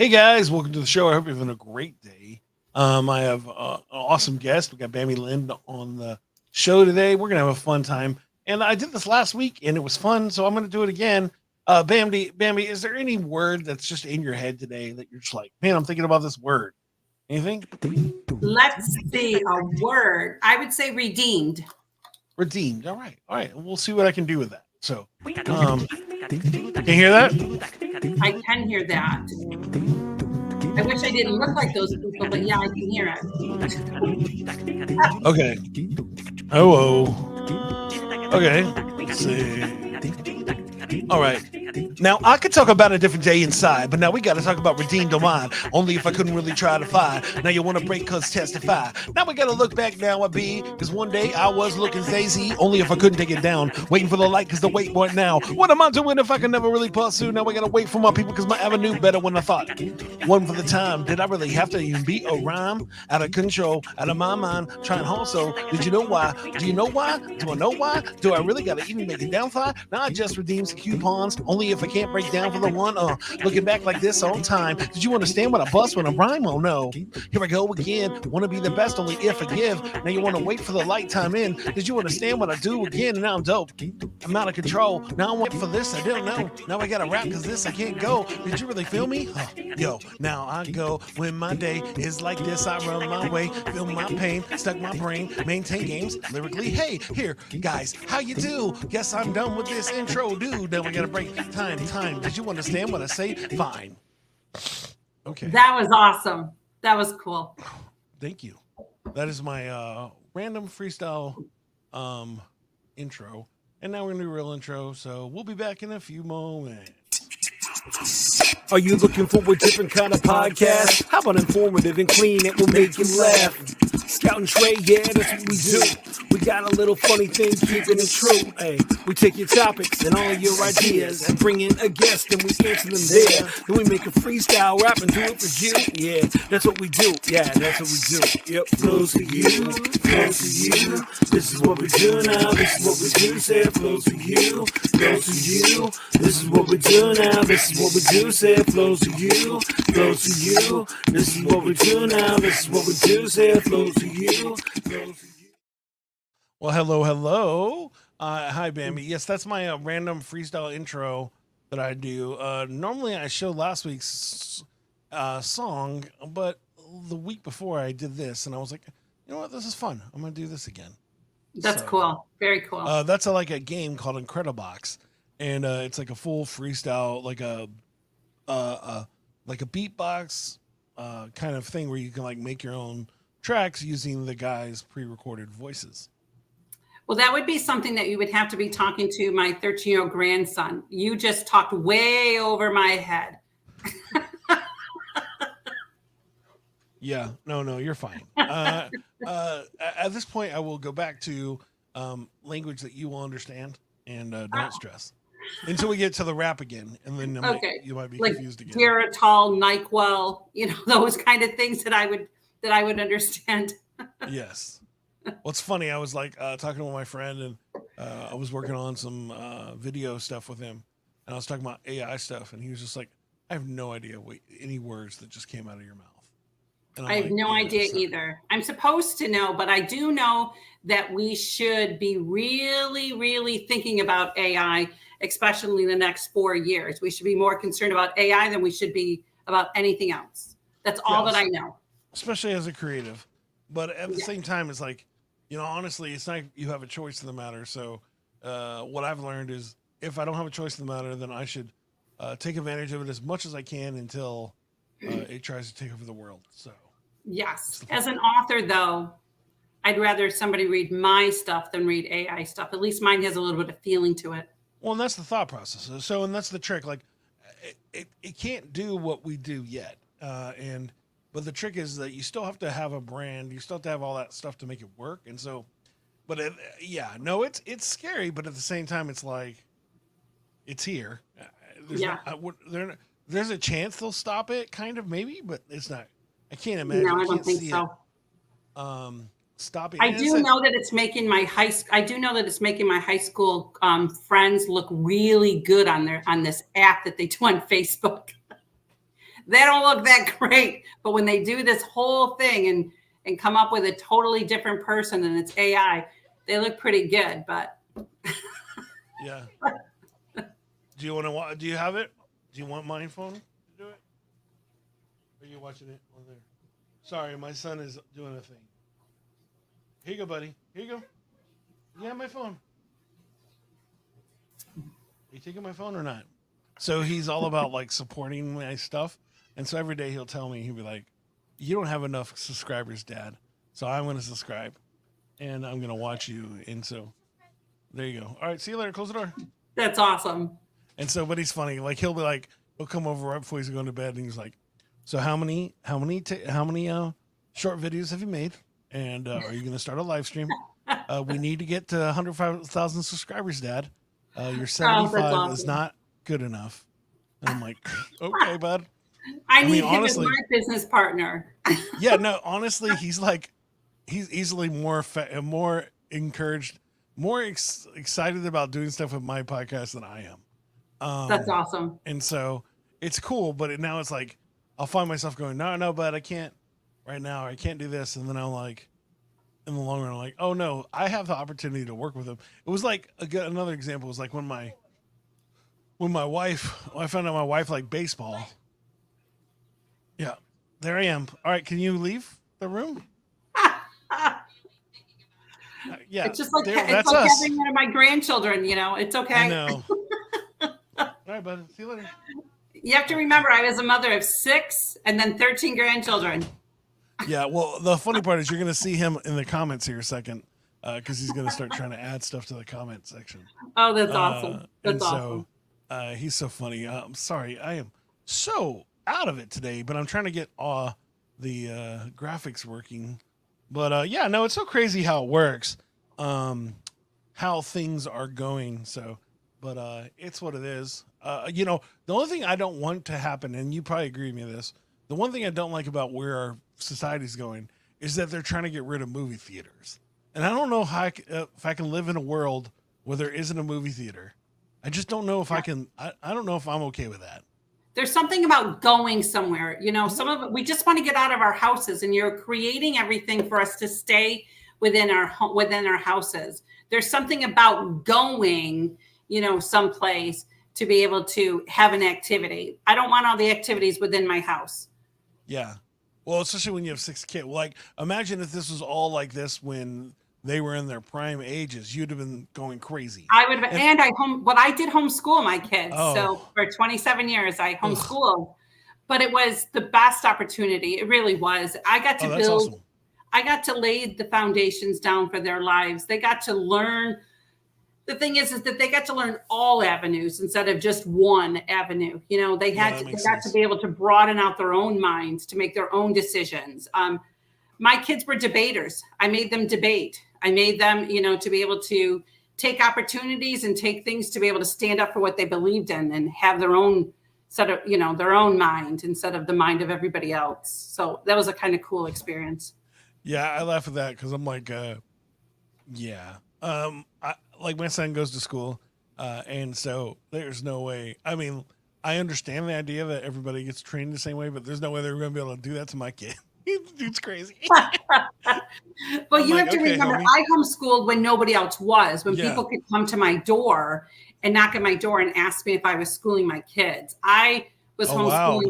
Hey guys, welcome to the show. I hope you're having a great day. I have an awesome guest. We got Bambi Lynn on the show today. We're gonna have a fun time, and I did this last week, and it was fun, so I'm gonna do it again. Bambi, is there any word that's just in your head today that you're just like, man, I'm thinking about this word? Anything? Let's see, a word. I would say redeemed. Redeemed. All right. We'll see what I can do with that. So, can you hear that? I can hear that. I wish I didn't look like those people, but yeah, I can hear it. Okay. Okay. Let's see. All right. Now, I could talk about a different day inside, but now we got to talk about redeemed or mine. Only if I couldn't really try to find. Now you want to break cause testify. Now we got to look back now at B, because one day I was looking lazy. Only if I couldn't take it down. Waiting for the light because the wait weren't now. What am I doing if I can never really pursue? Now we got to wait for my people because my avenue better when I thought. One for the time. Did I really have to even beat a rhyme? Out of control, out of my mind. Trying also. Did you know why? Do you know why? Do I know why? Do I really got to even make it down fly? Now I just redeem some coupons. Only if I can't break down for the one. Looking back like this all time. Did you understand what I bust when I rhyme? Oh no. Here I go again. Want to be the best only if I give. Now you want to wait for the light time in. Did you understand what I do again? And now I'm dope. I'm out of control. Now I want for this. I don't know. Now I gotta rap because this I can't go. Did you really feel me? Yo, now I go. When my day is like this, I run my way. Feel my pain. Stuck my brain. Maintain games. Lyrically. Hey, here, guys. How you do? Guess I'm done with this intro, dude. Now we gotta break time. Did you understand what I say? Fine. Okay. That was awesome. That was cool. Thank you. That is my random freestyle intro. And now we're gonna do a real intro, so we'll be back in a few moments. Are you looking for a different kind of podcast? How about informative and clean? It will make you laugh. Scout and Trey, yeah, that's what we do. We got a little funny thing, keeping it true. Hey, we take your topics and all your ideas and bring in a guest and we answer them there. Then we make a freestyle rap and do it for you. Yeah, that's what we do. Yeah, that's what we do. Yep, flows for you, flows for you. This is what we do now. This is what we do. Say it flows for you, flows for you. This is what we do now. This is what we do. Say it flows for you, flows for you. This is what we do now. This is what we do. Say it flows for you, flows for you. Well, hello. Hi, Bambi. Yes, that's my random freestyle intro that I do. Normally, I showed last week's song, but the week before I did this, and I was like, you know what, this is fun. I'm gonna do this again. That's cool. Very cool. That's like a game called Incredibox, and it's like a full freestyle, like a beatbox kind of thing where you can like make your own tracks using the guy's pre-recorded voices. Well, that would be something that you would have to be talking to my 13-year-old grandson. You just talked way over my head. Yeah, no, you're fine. At this point, I will go back to language that you will understand and don't stress until we get to the rap again, and then you might be like confused again. Geritol, NyQuil, those kind of things that I would understand. Yes. What's funny, I was like talking with my friend, and I was working on some video stuff with him, and I was talking about AI stuff, and he was just like, I have no idea any words that just came out of your mouth. I have no idea either. I'm supposed to know, but I do know that we should be really, really thinking about AI, especially in the next 4 years. We should be more concerned about AI than we should be about anything else. That's all that I know. Especially as a creative. But at the same time, it's like, honestly, it's not you have a choice in the matter. So what I've learned is if I don't have a choice in the matter, then I should take advantage of it as much as I can until it tries to take over the world. So yes. As an author, though, I'd rather somebody read my stuff than read AI stuff. At least mine has a little bit of feeling to it. Well, and that's the thought process. So, and that's the trick. Like, it can't do what we do yet. But the trick is that you still have to have a brand. You still have to have all that stuff to make it work. And so, but it's scary. But at the same time, it's like, it's here. There's a chance they'll stop it, kind of, maybe, but it's not. I can't imagine. No, I don't think so. Stop it. I do know that it's making my high school friends look really good on this app that they do on Facebook. They don't look that great. But when they do this whole thing and come up with a totally different person and it's AI, they look pretty good. But Yeah. Do you want to? Do you have it? Do you want my phone to do it? Or are you watching it on there? Sorry, my son is doing a thing. Here you go, buddy. Here you go. You have my phone. Are you taking my phone or not? So he's all about like supporting my stuff. And so every day he'll tell me, he'll be like, you don't have enough subscribers, Dad. So I'm going to subscribe and I'm going to watch you. And so there you go. All right. See you later. Close the door. that's awesome. And so, but he's funny. Like he'll be like, he'll come over right before he's going to bed and he's like, so how many short videos have you made? And are you going to start a live stream? We need to get to 105,000 subscribers, Dad. Your 75 awesome. is not good enough. And I'm like, okay, bud. I need mean, him honestly, as my business partner. Yeah, no, honestly, he's easily more encouraged, more excited about doing stuff with my podcast than I am. That's awesome. And so it's cool, but now it's like, I'll find myself going, no, but I can't right now. I can't do this. And then I'm like, in the long run, I'm like, oh no, I have the opportunity to work with him. It was like another example was like when I found out my wife liked baseball. Yeah, there I am. All right, can you leave the room? Yeah, It's just like that's like us. having one of my grandchildren. It's okay. I know. All right, bud. See you later. You have to remember, I was a mother of 6 and then 13 grandchildren. Yeah, well, the funny part is you're going to see him in the comments here a second because he's going to start trying to add stuff to the comment section. Oh, that's awesome. That's awesome. So he's so funny. I'm sorry. I am so out of it today, but I'm trying to get the graphics working. But yeah, no, it's so crazy how it works, how things are going. So, but it's what it is. The only thing I don't want to happen, and you probably agree with me on this, the one thing I don't like about where our society's going is that they're trying to get rid of movie theaters. And I don't know how if I can live in a world where there isn't a movie theater. I just don't know if I can. I don't know if I'm okay with that. There's something about going somewhere. Some of it, we just want to get out of our houses, and you're creating everything for us to stay within our houses. There's something about going, someplace to be able to have an activity. I don't want all the activities within my house. Yeah. Well, especially when you have 6 kids. Like, imagine if this was all like this when they were in their prime ages. You'd have been going crazy. I would have, and I did homeschool my kids. Oh. So for 27 years, I homeschooled. But it was the best opportunity. It really was. I got to build. Awesome. I got to lay the foundations down for their lives. They got to learn. The thing is that they got to learn all avenues instead of just one avenue. They got to be able to broaden out their own minds to make their own decisions. My kids were debaters. I made them debate. I made them, to be able to take opportunities and take things to be able to stand up for what they believed in and have their own set of, their own mind instead of the mind of everybody else. So that was a kind of cool experience. Yeah, I laugh at that because I'm like, yeah. Like my son goes to school, and so there's no way. I mean, I understand the idea that everybody gets trained the same way, but there's no way they're going to be able to do that to my kid. Dude's crazy. Well, you have to remember, homie. I homeschooled when nobody else was, when people could come to my door and knock at my door and ask me if I was schooling my kids. I was homeschooling. Wow,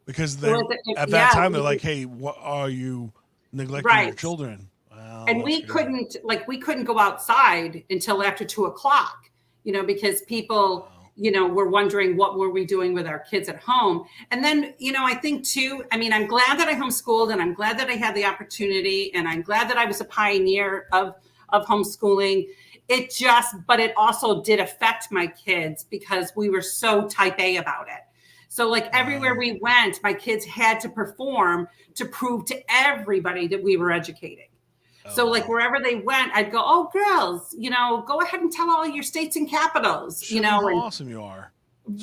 because at that time they're like, hey, what are you neglecting your children? Wow, and we couldn't go outside until after 2:00, because people, were wondering what were we doing with our kids at home. And then, I think too, I'm glad that I homeschooled and I'm glad that I had the opportunity and I'm glad that I was a pioneer of homeschooling. But it also did affect my kids because we were so type A about it. So everywhere we went, my kids had to perform to prove to everybody that we were educating. So wherever they went, I'd go, oh, girls, go ahead and tell all your states and capitals, how awesome you are.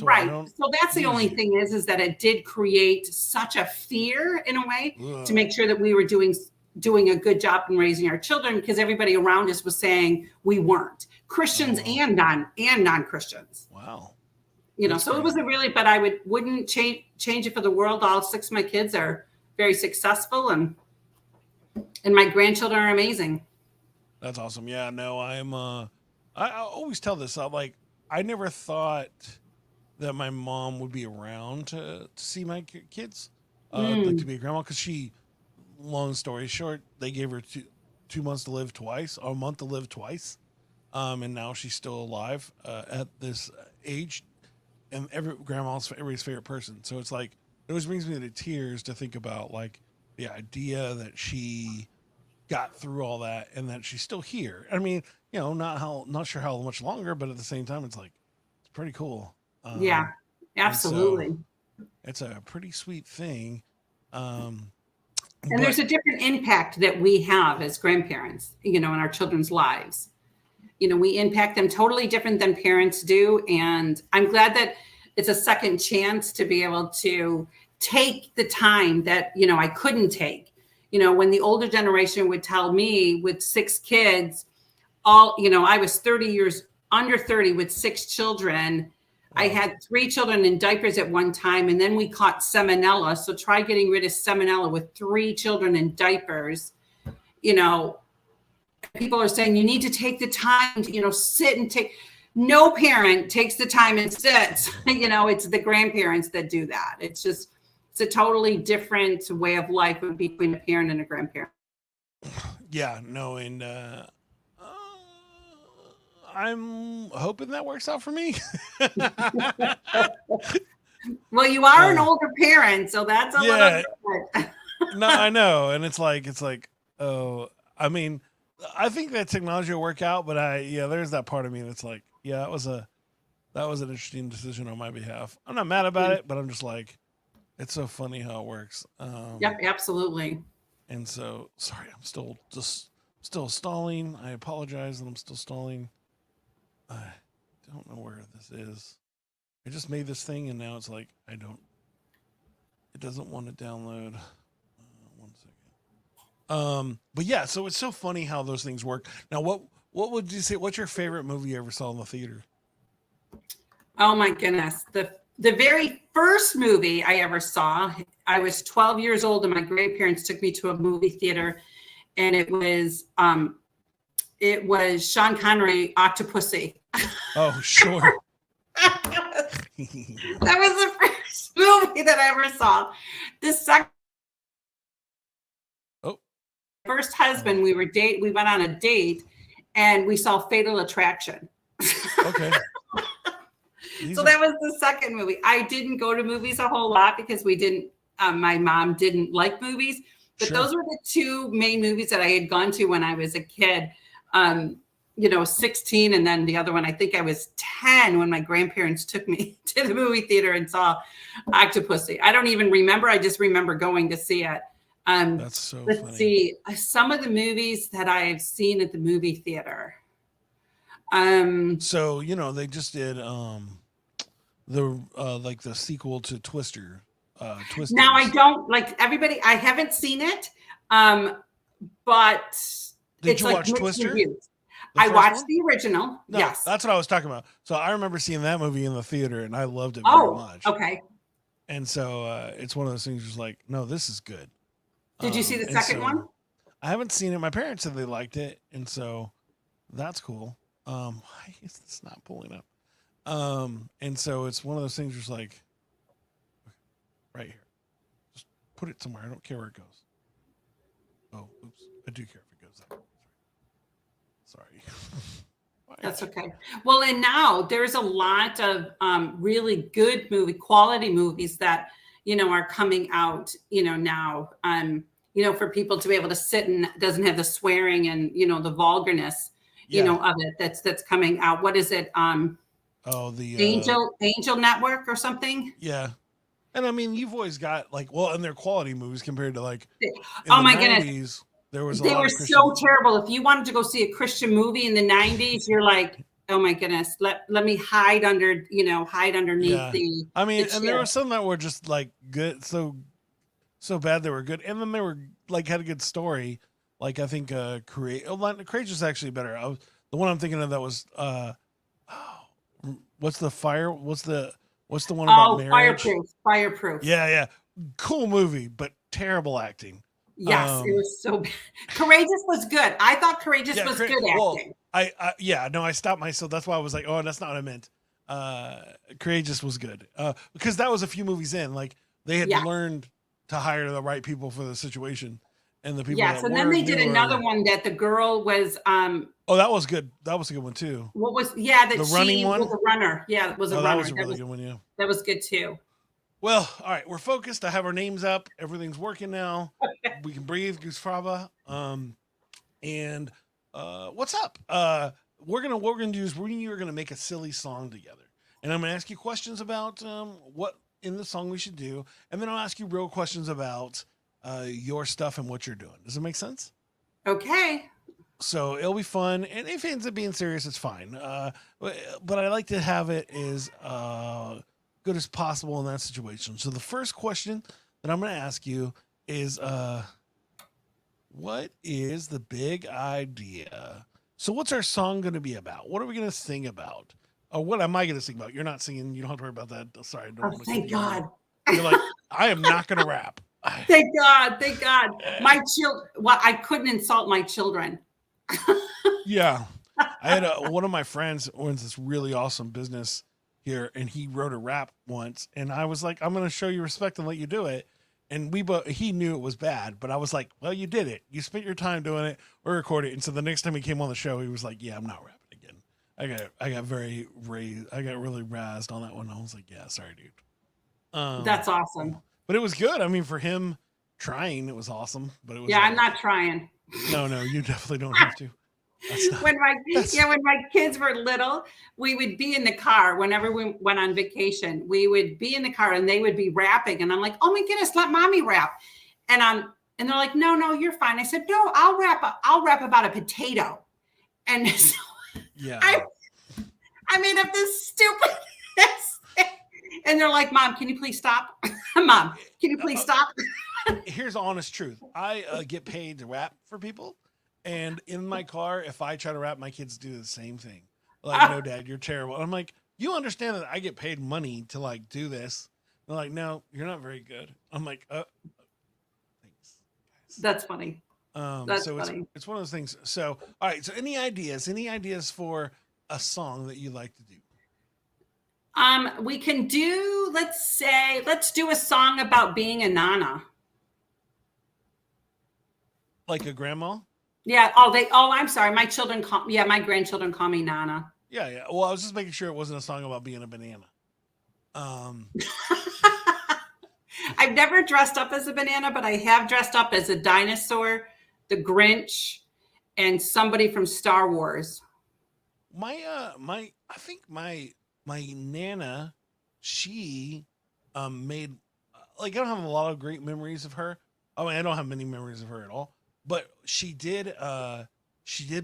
Right. So that's the only thing is that it did create such a fear in a way to make sure that we were doing a good job in raising our children because everybody around us was saying we weren't Christians and non-Christians. Wow. That's so great. It was a really, but I wouldn't change it for the world. All 6 of my kids are very successful, and my grandchildren are amazing. That's awesome. Yeah, no, I always tell this. I never thought that my mom would be around to see my kids, like to be a grandma, because long story short, they gave her two months to live twice, or a month to live twice. And now she's still alive at this age, and grandma's everybody's favorite person. So it's like, it always brings me to tears to think about like the idea that she got through all that and that she's still here. I mean, not sure how much longer, but at the same time, it's pretty cool. Yeah, absolutely. It's a pretty sweet thing. And there's a different impact that we have as grandparents, in our children's lives. We impact them totally different than parents do. And I'm glad that it's a second chance to be able to take the time that, I couldn't take. When the older generation would tell me with 6 kids, I was 30 years under 30 with 6 children. Wow. I had 3 children in diapers at one time, and then we caught salmonella. So try getting rid of salmonella with 3 children in diapers. People are saying you need to take the time to, sit and take. No parent takes the time and sits. It's the grandparents that do that. It's a totally different way of life between a parent and a grandparent. Yeah, no, and I'm hoping that works out for me. Well, you are an older parent, so that's a little different. No, I know, and it's like, oh, I mean, I think that technology will work out, but there's that part of me that's like, yeah, that was an interesting decision on my behalf. I'm not mad about it, but I'm just like, it's so funny how it works. Yep, absolutely. And so, sorry, I'm still stalling. I apologize that I'm still stalling. I don't know where this is. I just made this thing, and now it's like, it doesn't want to download. 1 second. But yeah, so it's so funny how those things work. Now, what would you say? What's your favorite movie you ever saw in the theater? Oh my goodness. The very first movie I ever saw, I was 12 years old, and my grandparents took me to a movie theater, and it was Sean Connery, Octopussy. Oh, sure. That was the first movie that I ever saw. The second. First husband, we went on a date, and we saw Fatal Attraction. Okay. So that was the second movie. I didn't go to movies a whole lot because my mom didn't like movies, but Those were the 2 main movies that I had gone to when I was a kid. 16, and then the other one, I think I was 10 when my grandparents took me to the movie theater and saw Octopussy. I don't even remember. I just remember going to see it. That's so funny. Let's see some of the movies that I've seen at the movie theater. So they just did the sequel to Twister. Twister. Now I don't like everybody. I haven't seen it, but did you watch Twister? I watched the original. No, yes, that's what I was talking about. So I remember seeing that movie in the theater, and I loved it very much. Okay. And so it's one of those things. Just like, no, this is good. Did you see the second one? I haven't seen it. My parents said they liked it, and so that's cool. Why is this not pulling up? And so it's one of those things. Just like right here, just put it somewhere. I don't care where it goes. Oh, oops! I do care if it goes there. Sorry. That's okay. Well, and now there's a lot of really good quality movies that are coming out. Now. For people to be able to sit and doesn't have the swearing and the vulgarness. Of it that's coming out. What is it? The Angel Network or something? Yeah. And I mean, you've always got and they're quality movies compared to oh my 90s, goodness. They were so terrible. If you wanted to go see a Christian movie in the 90s, you're like, oh my goodness, let me hide underneath the. I mean, and there were some that were just good, so bad they were good, and then they were had a good story. I think Courage is actually better. The one I'm thinking of that was what's the What's the one about Oh, marriage? Fireproof. Fireproof. Yeah, yeah. Cool movie, but terrible acting. Yes, it Um, was so bad. Courageous was good. I thought Courageous yeah, was good well, acting. yeah, no, I stopped myself. That's why I was like, oh, that's not what I meant. Courageous was good. Because that was a few movies in. Like they had Yeah. learned to hire the right people for the situation, and the people Yes. that And then weren't they did another newer. one that the girl was Oh, that was good. That was a good one too. what was yeah, that The running she was one. a runner. Yeah, was a Oh, that runner. was a really good one. Yeah. That was good too. Well, all right, we're focused. I have our names up. Everything's working now. We can breathe, Goose Fraba. And what's up? What we're gonna do is we and you are gonna make a silly song together, and I'm gonna ask you questions about what in the song we should do, and then I'll ask you real questions about your stuff and what you're doing. Does it make sense? Okay. So it'll be fun, and if it ends up being serious, it's fine. But I like to have it as good as possible in that situation. So the first question that I'm going to ask you is, what is the big idea? So what's our song going to be about? What are we going to sing about? Or what am I going to sing about? You're not singing. You don't have to worry about that. Sorry, I don't Oh, want to thank cut you off. God. You're like, I am not going to rap. Thank God. Thank God. My children, well, I couldn't insult my children. Yeah. I had one of my friends owns this really awesome business here, and he wrote a rap once, and I was like, I'm going to show you respect and let you do it. And he knew it was bad, but I was like, well, you did it. You spent your time doing it or recorded it. And so the next time he came on the show, he was like, yeah, I'm not rapping again. I got really razzed on that one. I was like, yeah, sorry, dude. That's awesome. But it was good. I mean, for him trying, it was awesome. But it was Yeah, I'm not trying. No, you definitely don't have to. When my kids were little, we would be in the car whenever we went on vacation. We would be in the car and they would be rapping, and I'm like, "Oh my goodness, let mommy rap!" And they're like, "No, you're fine." I said, "No, I'll rap about a potato." And so yeah, I made up this stupid, and they're like, "Mom, can you please stop? Mom, can you please stop?" Here's the honest truth. I get paid to rap for people. And in my car, if I try to rap, my kids do the same thing. Like, no, Dad, you're terrible. And I'm like, you understand that I get paid money to like do this? They're like, no, you're not very good. I'm like, thanks. That's funny. That's so funny. it's one of those things. So, all right. So, any ideas? Any ideas for a song that you like to do? We can do. Let's do a song about being a nana. Like a grandma? Yeah. I'm sorry. My grandchildren call me Nana. Yeah, yeah. Well, I was just making sure it wasn't a song about being a banana. I've never dressed up as a banana, but I have dressed up as a dinosaur, the Grinch, and somebody from Star Wars. I think my nana, she made like I don't have a lot of great memories of her. I mean, I don't have many memories of her at all. But she did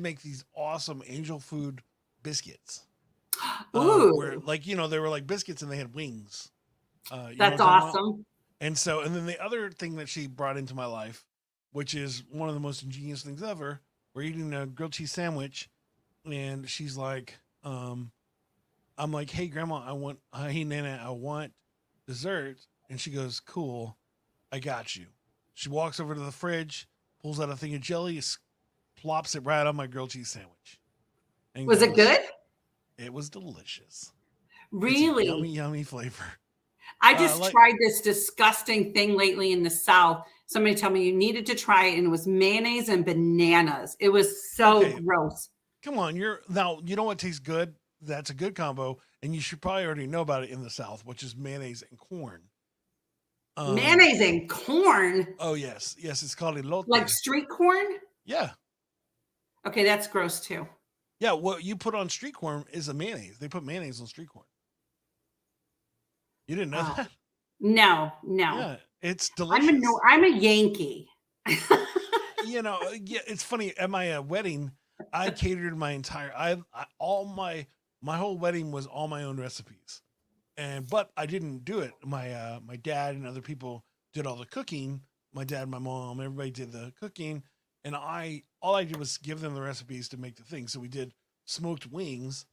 make these awesome angel food biscuits. Ooh, Where like, they were like biscuits and they had wings. that's awesome. And then the other thing that she brought into my life, which is one of the most ingenious things ever, we're eating a grilled cheese sandwich, and she's like, I'm like, hey grandma, hey Nana, I want dessert. And she goes, cool, I got you. She walks over to the fridge, pulls out a thing of jelly, plops it right on my grilled cheese sandwich. And Was it good? It was delicious. Really? Yummy, yummy flavor. I just tried this disgusting thing lately in the South. Somebody told me you needed to try it, and it was mayonnaise and bananas. It was so gross. Come on, you know what tastes good? That's a good combo, and you should probably already know about it in the South, which is mayonnaise and corn. Mayonnaise and corn? Oh, yes. Yes, it's called elote. Like street corn? Yeah. Okay, that's gross too. Yeah, what you put on street corn is a mayonnaise. They put mayonnaise on street corn. You didn't know that? No. Yeah, it's delicious. I'm a Yankee. Yeah, it's funny. At my wedding, I catered my entire. My whole wedding was all my own recipes, but I didn't do it. My dad and other people did all the cooking. My dad, my mom, everybody did the cooking, and all I did was give them the recipes to make the thing. So we did smoked wings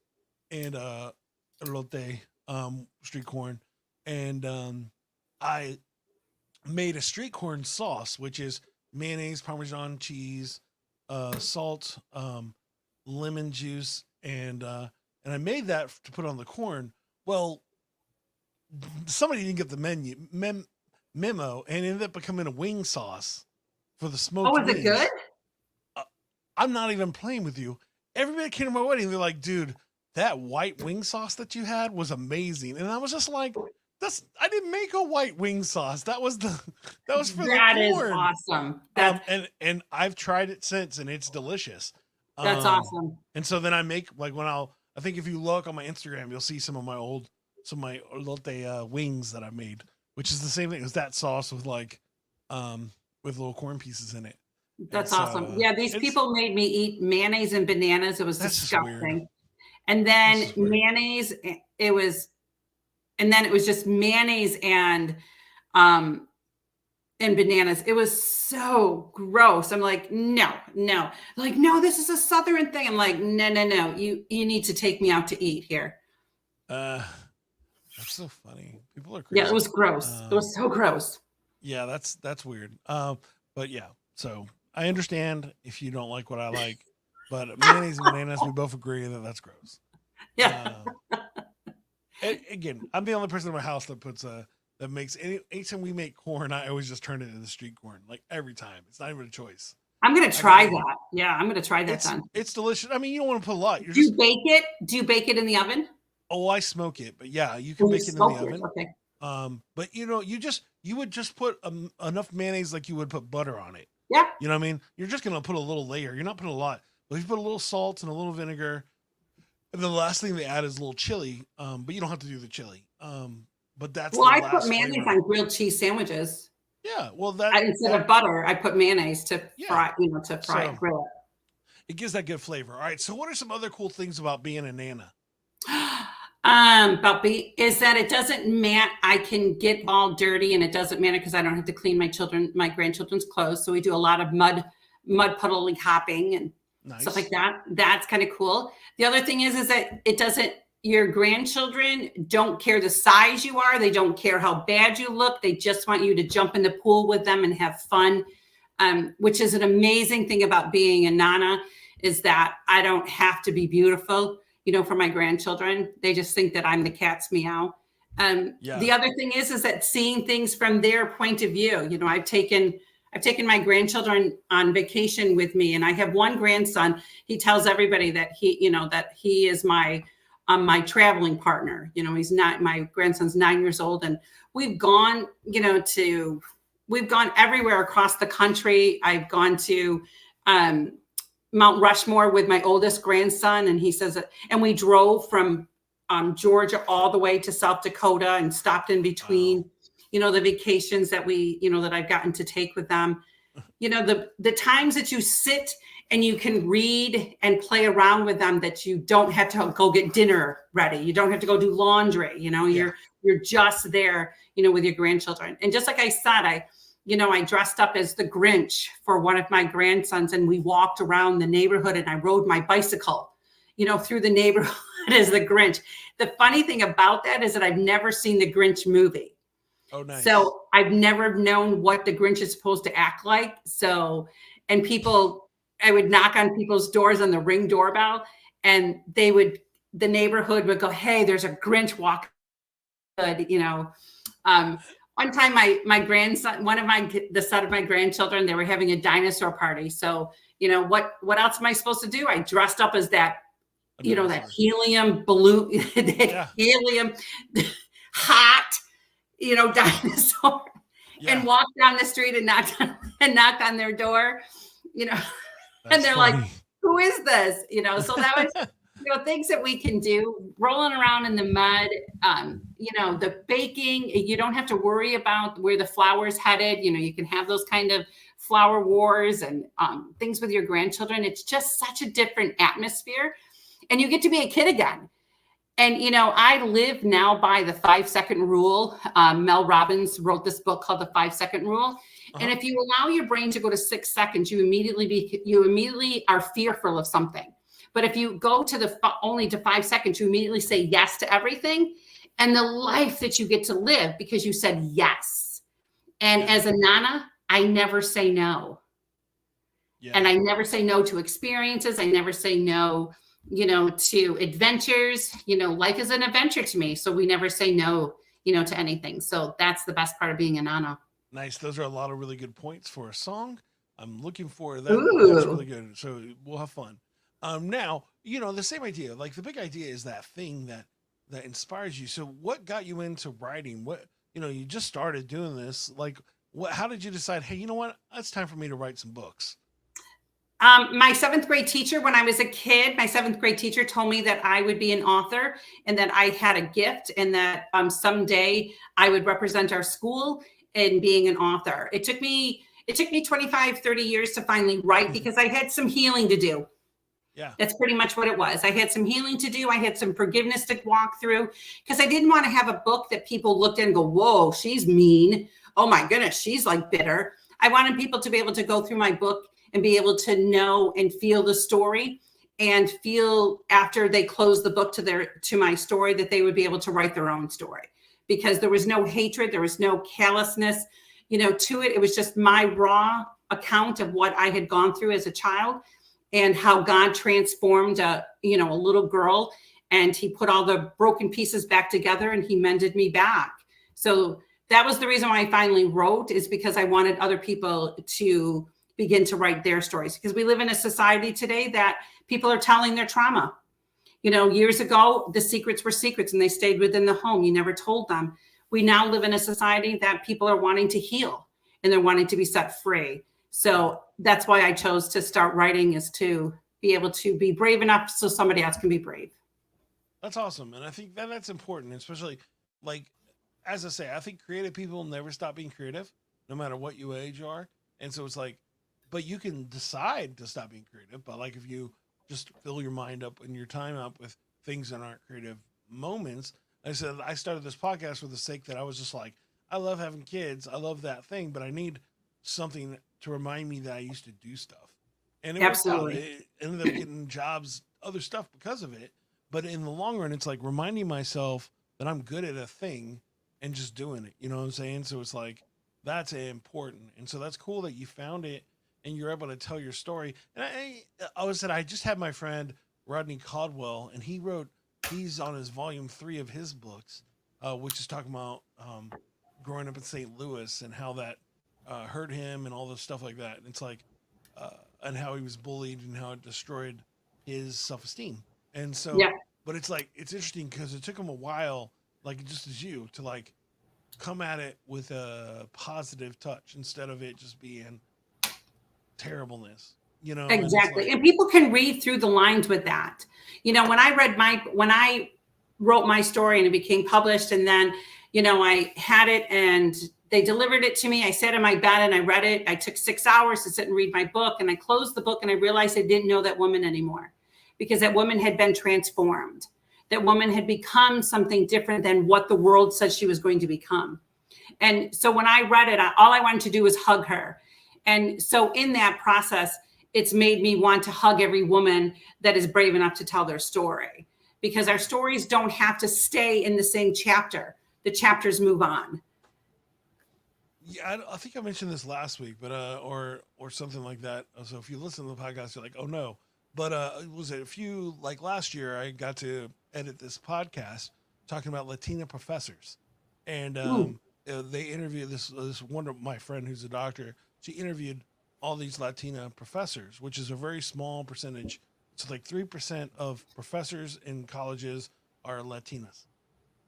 and elote street corn, and I made a street corn sauce, which is mayonnaise, Parmesan cheese, salt, lemon juice, and I made that to put on the corn. Well, somebody didn't get the memo, and it ended up becoming a wing sauce for the Oh, smoked is it wings. good? I'm not even playing with you. Everybody came to my wedding. They're like, dude, that white wing sauce that you had was amazing. And I was just like, I didn't make a white wing sauce. That was for That the is corn. awesome. And I've tried it since, and it's delicious. That's awesome. And so then I make, like, I think if you look on my Instagram, you'll see some of my elote wings that I made, which is the same thing as that sauce with with little corn pieces in it. That's awesome. Yeah, these people made me eat mayonnaise and bananas. It was disgusting. And then mayonnaise, it was just mayonnaise and bananas. It was so gross. I'm like, no. Like, no, this is a Southern thing. I'm like, no. You need to take me out to eat here. That's so funny. People are crazy. Yeah, it was gross. It was so gross. Yeah, that's weird. But yeah, so I understand if you don't like what I like, but mayonnaise and bananas, we both agree that that's gross. Yeah. Again, I'm the only person in my house that makes anytime we make corn, I always just turn it into street corn, like every time. It's not even a choice. I'm gonna try that. Yeah, I'm gonna try that then. It's delicious. I mean, you don't want to put a lot. Do you bake it? Do you bake it in the oven? Oh, I smoke it, but yeah, you can bake it in the oven. Okay. But you would just put enough mayonnaise like you would put butter on it. Yeah. You know what I mean? You're just gonna put a little layer. You're not putting a lot. But if you put a little salt and a little vinegar, and the last thing they add is a little chili. But you don't have to do the chili. But that's I put mayonnaise on grilled cheese sandwiches. Yeah, well, instead of butter, I put mayonnaise to fry, grill it. It gives that good flavor. All right. So, what are some other cool things about being a nana? Is that it doesn't matter. I can get all dirty, and it doesn't matter because I don't have to clean my grandchildren's clothes. So we do a lot of mud puddling hopping and stuff like that. That's kind of cool. The other thing is that it doesn't. Your grandchildren don't care the size you are. They don't care how bad you look. They just want you to jump in the pool with them and have fun, which is an amazing thing about being a nana, is that I don't have to be beautiful, for my grandchildren. They just think that I'm the cat's meow. The other thing is that seeing things from their point of view. I've taken my grandchildren on vacation with me, and I have one grandson. He tells everybody that he is my traveling partner. He's not, my grandson's 9 years old, and we've gone, we've gone everywhere across the country. I've gone to Mount Rushmore with my oldest grandson, and he says that, and we drove from Georgia all the way to South Dakota and stopped in between, the vacations that that I've gotten to take with them. The times that you sit and you can read and play around with them, that you don't have to go get dinner ready. You don't have to go do laundry. You're just there, with your grandchildren. And just like I said, I dressed up as the Grinch for one of my grandsons, and we walked around the neighborhood, and I rode my bicycle, through the neighborhood as the Grinch. The funny thing about that is that I've never seen the Grinch movie. Oh, nice. So I've never known what the Grinch is supposed to act like. So, and I would knock on people's doors on the Ring doorbell, and the neighborhood would go, "Hey, there's a Grinch walking." One time my grandson, the son of my grandchildren, they were having a dinosaur party. So, what else am I supposed to do? I dressed up as that, that helium balloon, helium hot, dinosaur, and walked down the street and knocked on their door, and they're funny. Like, "Who is this?" So that was, things that we can do, rolling around in the mud, the baking. You don't have to worry about where the flour's headed. You can have those kind of flour wars and things with your grandchildren. It's just such a different atmosphere, and you get to be a kid again. And, I live now by the 5-second rule. Mel Robbins wrote this book called The 5-Second Rule. And if you allow your brain to go to 6 seconds, you immediately are fearful of something. But if you go to only to 5 seconds, you immediately say yes to everything. and the life that you get to live because you said yes. And Yeah. as a Nana, I never say no. Yeah. And I never say no to experiences. I never say no, to adventures. Life is an adventure to me. So we never say no, to anything. So that's the best part of being a Nana. Nice. Those are a lot of really good points for a song. I'm looking forward to that. That's Ooh. really good. So we'll have fun. Now, the same idea. Like the big idea is that thing that inspires you. So what got you into writing? What you just started doing this. Like what how did you decide, hey, you know what? It's time for me to write some books. My seventh grade teacher, when I was a kid, my seventh grade teacher told me that I would be an author and that I had a gift and that someday I would represent our school in being an author. It took me 25, 30 years to finally write because I had some healing to do. Yeah. That's pretty much what it was. I had some healing to do. I had some forgiveness to walk through because I didn't want to have a book that people looked at and go, whoa, she's mean. Oh my goodness, she's like bitter. I wanted people to be able to go through my book and be able to know and feel the story and feel after they close the book to my story that they would be able to write their own story because there was no hatred. There was no callousness, to it. It was just my raw account of what I had gone through as a child and how God transformed a little girl and he put all the broken pieces back together and he mended me back. So that was the reason why I finally wrote, is because I wanted other people to begin to write their stories, because we live in a society today that people are telling their trauma. Years ago, the secrets were secrets and they stayed within the home. You never told them. We now live in a society that people are wanting to heal and they're wanting to be set free. So that's why I chose to start writing, is to be able to be brave enough so somebody else can be brave. That's awesome. And I think that's important, especially like as I say, I think creative people never stop being creative, no matter what your age are. And so it's like, but you can decide to stop being creative. But like if you just fill your mind up and your time up with things that aren't creative moments. I said I started this podcast for the sake that I was just like, I love having kids. I love that thing, but I need something to remind me that I used to do stuff. And it worked out. Absolutely. It ended up getting jobs, other stuff because of it. But in the long run, it's like reminding myself that I'm good at a thing and just doing it. You know what I'm saying? So it's like that's important. And so that's cool that you found it and you're able to tell your story. And I just had my friend Rodney Caldwell, and he's on his volume 3 of his books, which is talking about growing up in St. Louis and how that hurt him and all the stuff like that. And it's like, and how he was bullied and how it destroyed his self-esteem. And so, Yeah. but it's like, it's interesting because it took him a while, like just as you, to like come at it with a positive touch instead of it just being terribleness, Exactly. And And people can read through the lines with that. When I wrote my story and it became published, and then, I had it and they delivered it to me. I sat in my bed and I read it. I took 6 hours to sit and read my book, and I closed the book and I realized I didn't know that woman anymore, because that woman had been transformed. That woman had become something different than what the world said she was going to become. And so when I read it, all I wanted to do was hug her. And so in that process, it's made me want to hug every woman that is brave enough to tell their story, because our stories don't have to stay in the same chapter. The chapters move on. yeah, I think I mentioned this last week, but or something like that. So if you listen to the podcast, you're like, oh no. But was it a few like last year? I got to edit this podcast talking about Latina professors, and Ooh. they interviewed this one of my friend who's a doctor. She interviewed all these Latina professors, which is a very small percentage. It's like 3% of professors in colleges are Latinas,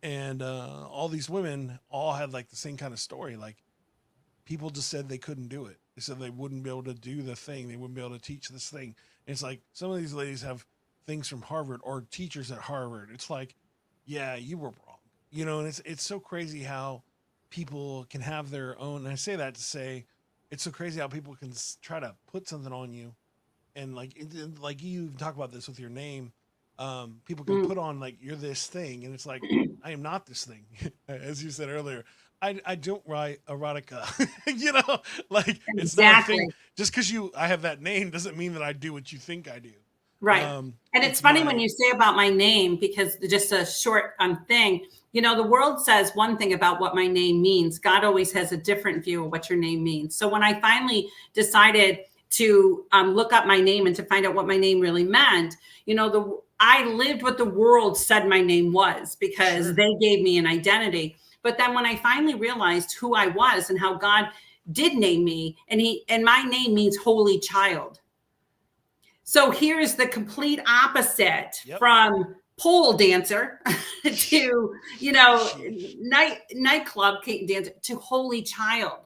and all these women all had like the same kind of story. Like people just said they couldn't do it. They said they wouldn't be able to do the thing. They wouldn't be able to teach this thing. And it's like some of these ladies have things from Harvard or teachers at Harvard. It's like, yeah, you were wrong. And it's so crazy how people can have their own. And I say that to say it's so crazy how people can try to put something on you, and like you talk about this with your name. People can put on like you're this thing, and it's like I am not this thing. As you said earlier, I don't write erotica. Like it's not a thing. Exactly. Just because I have that name doesn't mean that I do what you think I do. Right. And it's funny when you say about my name, because just a short thing, the world says one thing about what my name means. God always has a different view of what your name means. So when I finally decided to look up my name and to find out what my name really meant, I lived what the world said my name was, because they gave me an identity. But then when I finally realized who I was and how God did name me, and my name means holy child. So here's the complete opposite from pole dancer to, nightclub dancer to holy child.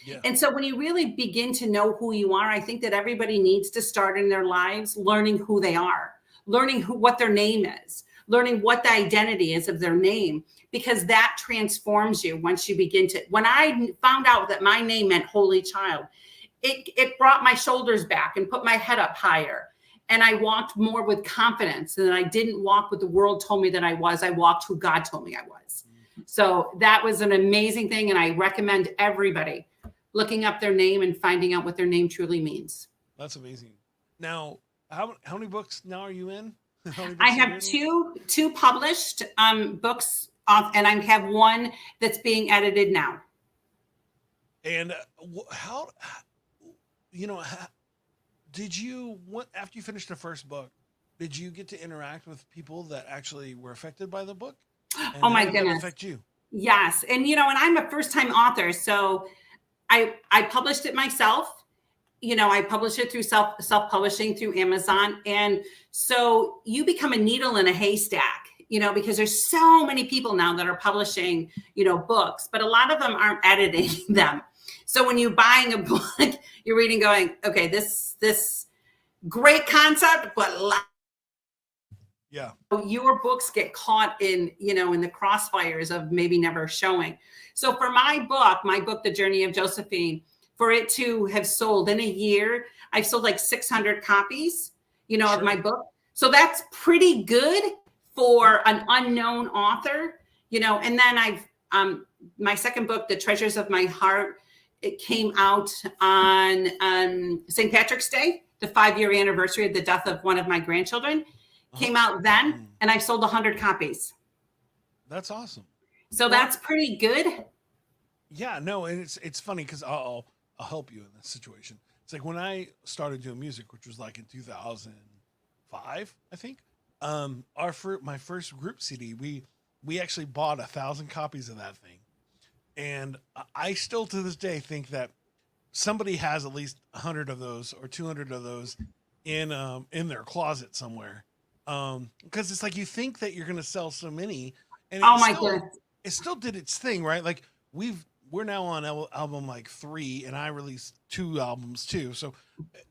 Yeah. And so when you really begin to know who you are, I think that everybody needs to start in their lives learning who they are, learning what their name is, learning what the identity is of their name, because that transforms you once you begin to. When I found out that my name meant holy child, it brought my shoulders back and put my head up higher. And I walked more with confidence, and I didn't walk what the world told me that I was. I walked who God told me I was. So that was an amazing thing. And I recommend everybody looking up their name and finding out what their name truly means. That's amazing. Now, how many books now are you in? I have two published books, and I have one that's being edited now. And how did you, after you finished the first book, did you get to interact with people that actually were affected by the book? And oh my how did goodness. that affect you? Yes. And, and I'm a first-time author, so I published it myself. I published it through self-publishing through Amazon. And so you become a needle in a haystack, because there's so many people now that are publishing, books, but a lot of them aren't editing them. So when you're buying a book, you're reading going, okay, this great concept, but yeah, your books get caught in, in the crossfires of maybe never showing. So for my book, The Journey of Josephine, for it to have sold in a year, I've sold like 600 copies, of my book. So that's pretty good for an unknown author, and then I've, my second book, The Treasures of My Heart, it came out on St. Patrick's Day, the 5-year anniversary of the death of one of my grandchildren. Came out then, and I've sold 100 copies. That's awesome. So that's pretty good. Yeah, no, and it's funny because I'll help you in this situation. It's like when I started doing music, which was like in 2005, I think. My first group CD, we actually bought 1,000 copies of that thing, and I still to this day think that somebody has at least 100 of those or 200 of those in their closet somewhere. Because it's like you think that you're going to sell so many, and it still did its thing, right? Like we're now on album like 3, and I released 2 albums too, so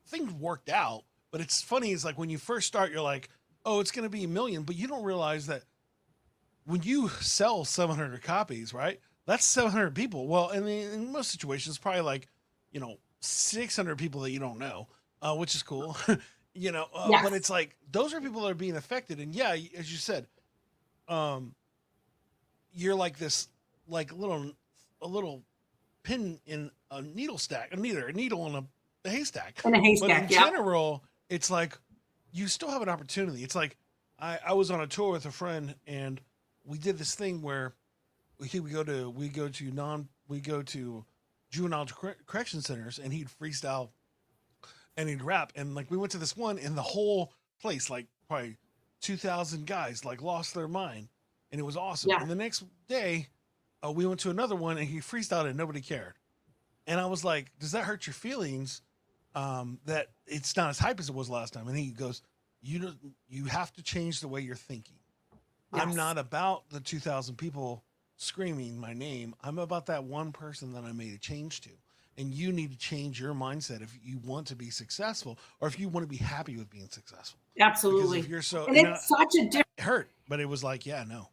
things worked out. But it's funny, it's like when you first start, you're like, oh, it's going to be 1 million, but you don't realize that when you sell 700 copies, right? That's 700 people. Well, in most situations, probably like 600 people that you don't know, which is cool. Yes. But it's like those are people that are being affected, and yeah, as you said, you're like this, like a little pin in a needle stack, a needle in a haystack. In a haystack, but in general, it's like you still have an opportunity. It's like I was on a tour with a friend, and we did this thing where we go to juvenile correction centers, and he'd freestyle and he'd rap, and like we went to this one, and the whole place, like probably 2,000 guys, like lost their mind, and it was awesome. Yeah. And the next day, we went to another one, and he freestyled, and nobody cared. And I was like, "Does that hurt your feelings? That it's not as hype as it was last time?" And he goes, "You have to change the way you're thinking. Yes. I'm not about the 2,000 people screaming my name. I'm about that one person that I made a change to. And you need to change your mindset if you want to be successful, or if you want to be happy with being successful." Absolutely. Because if you're so, and it's such a different. It hurt, but it was like, yeah, no.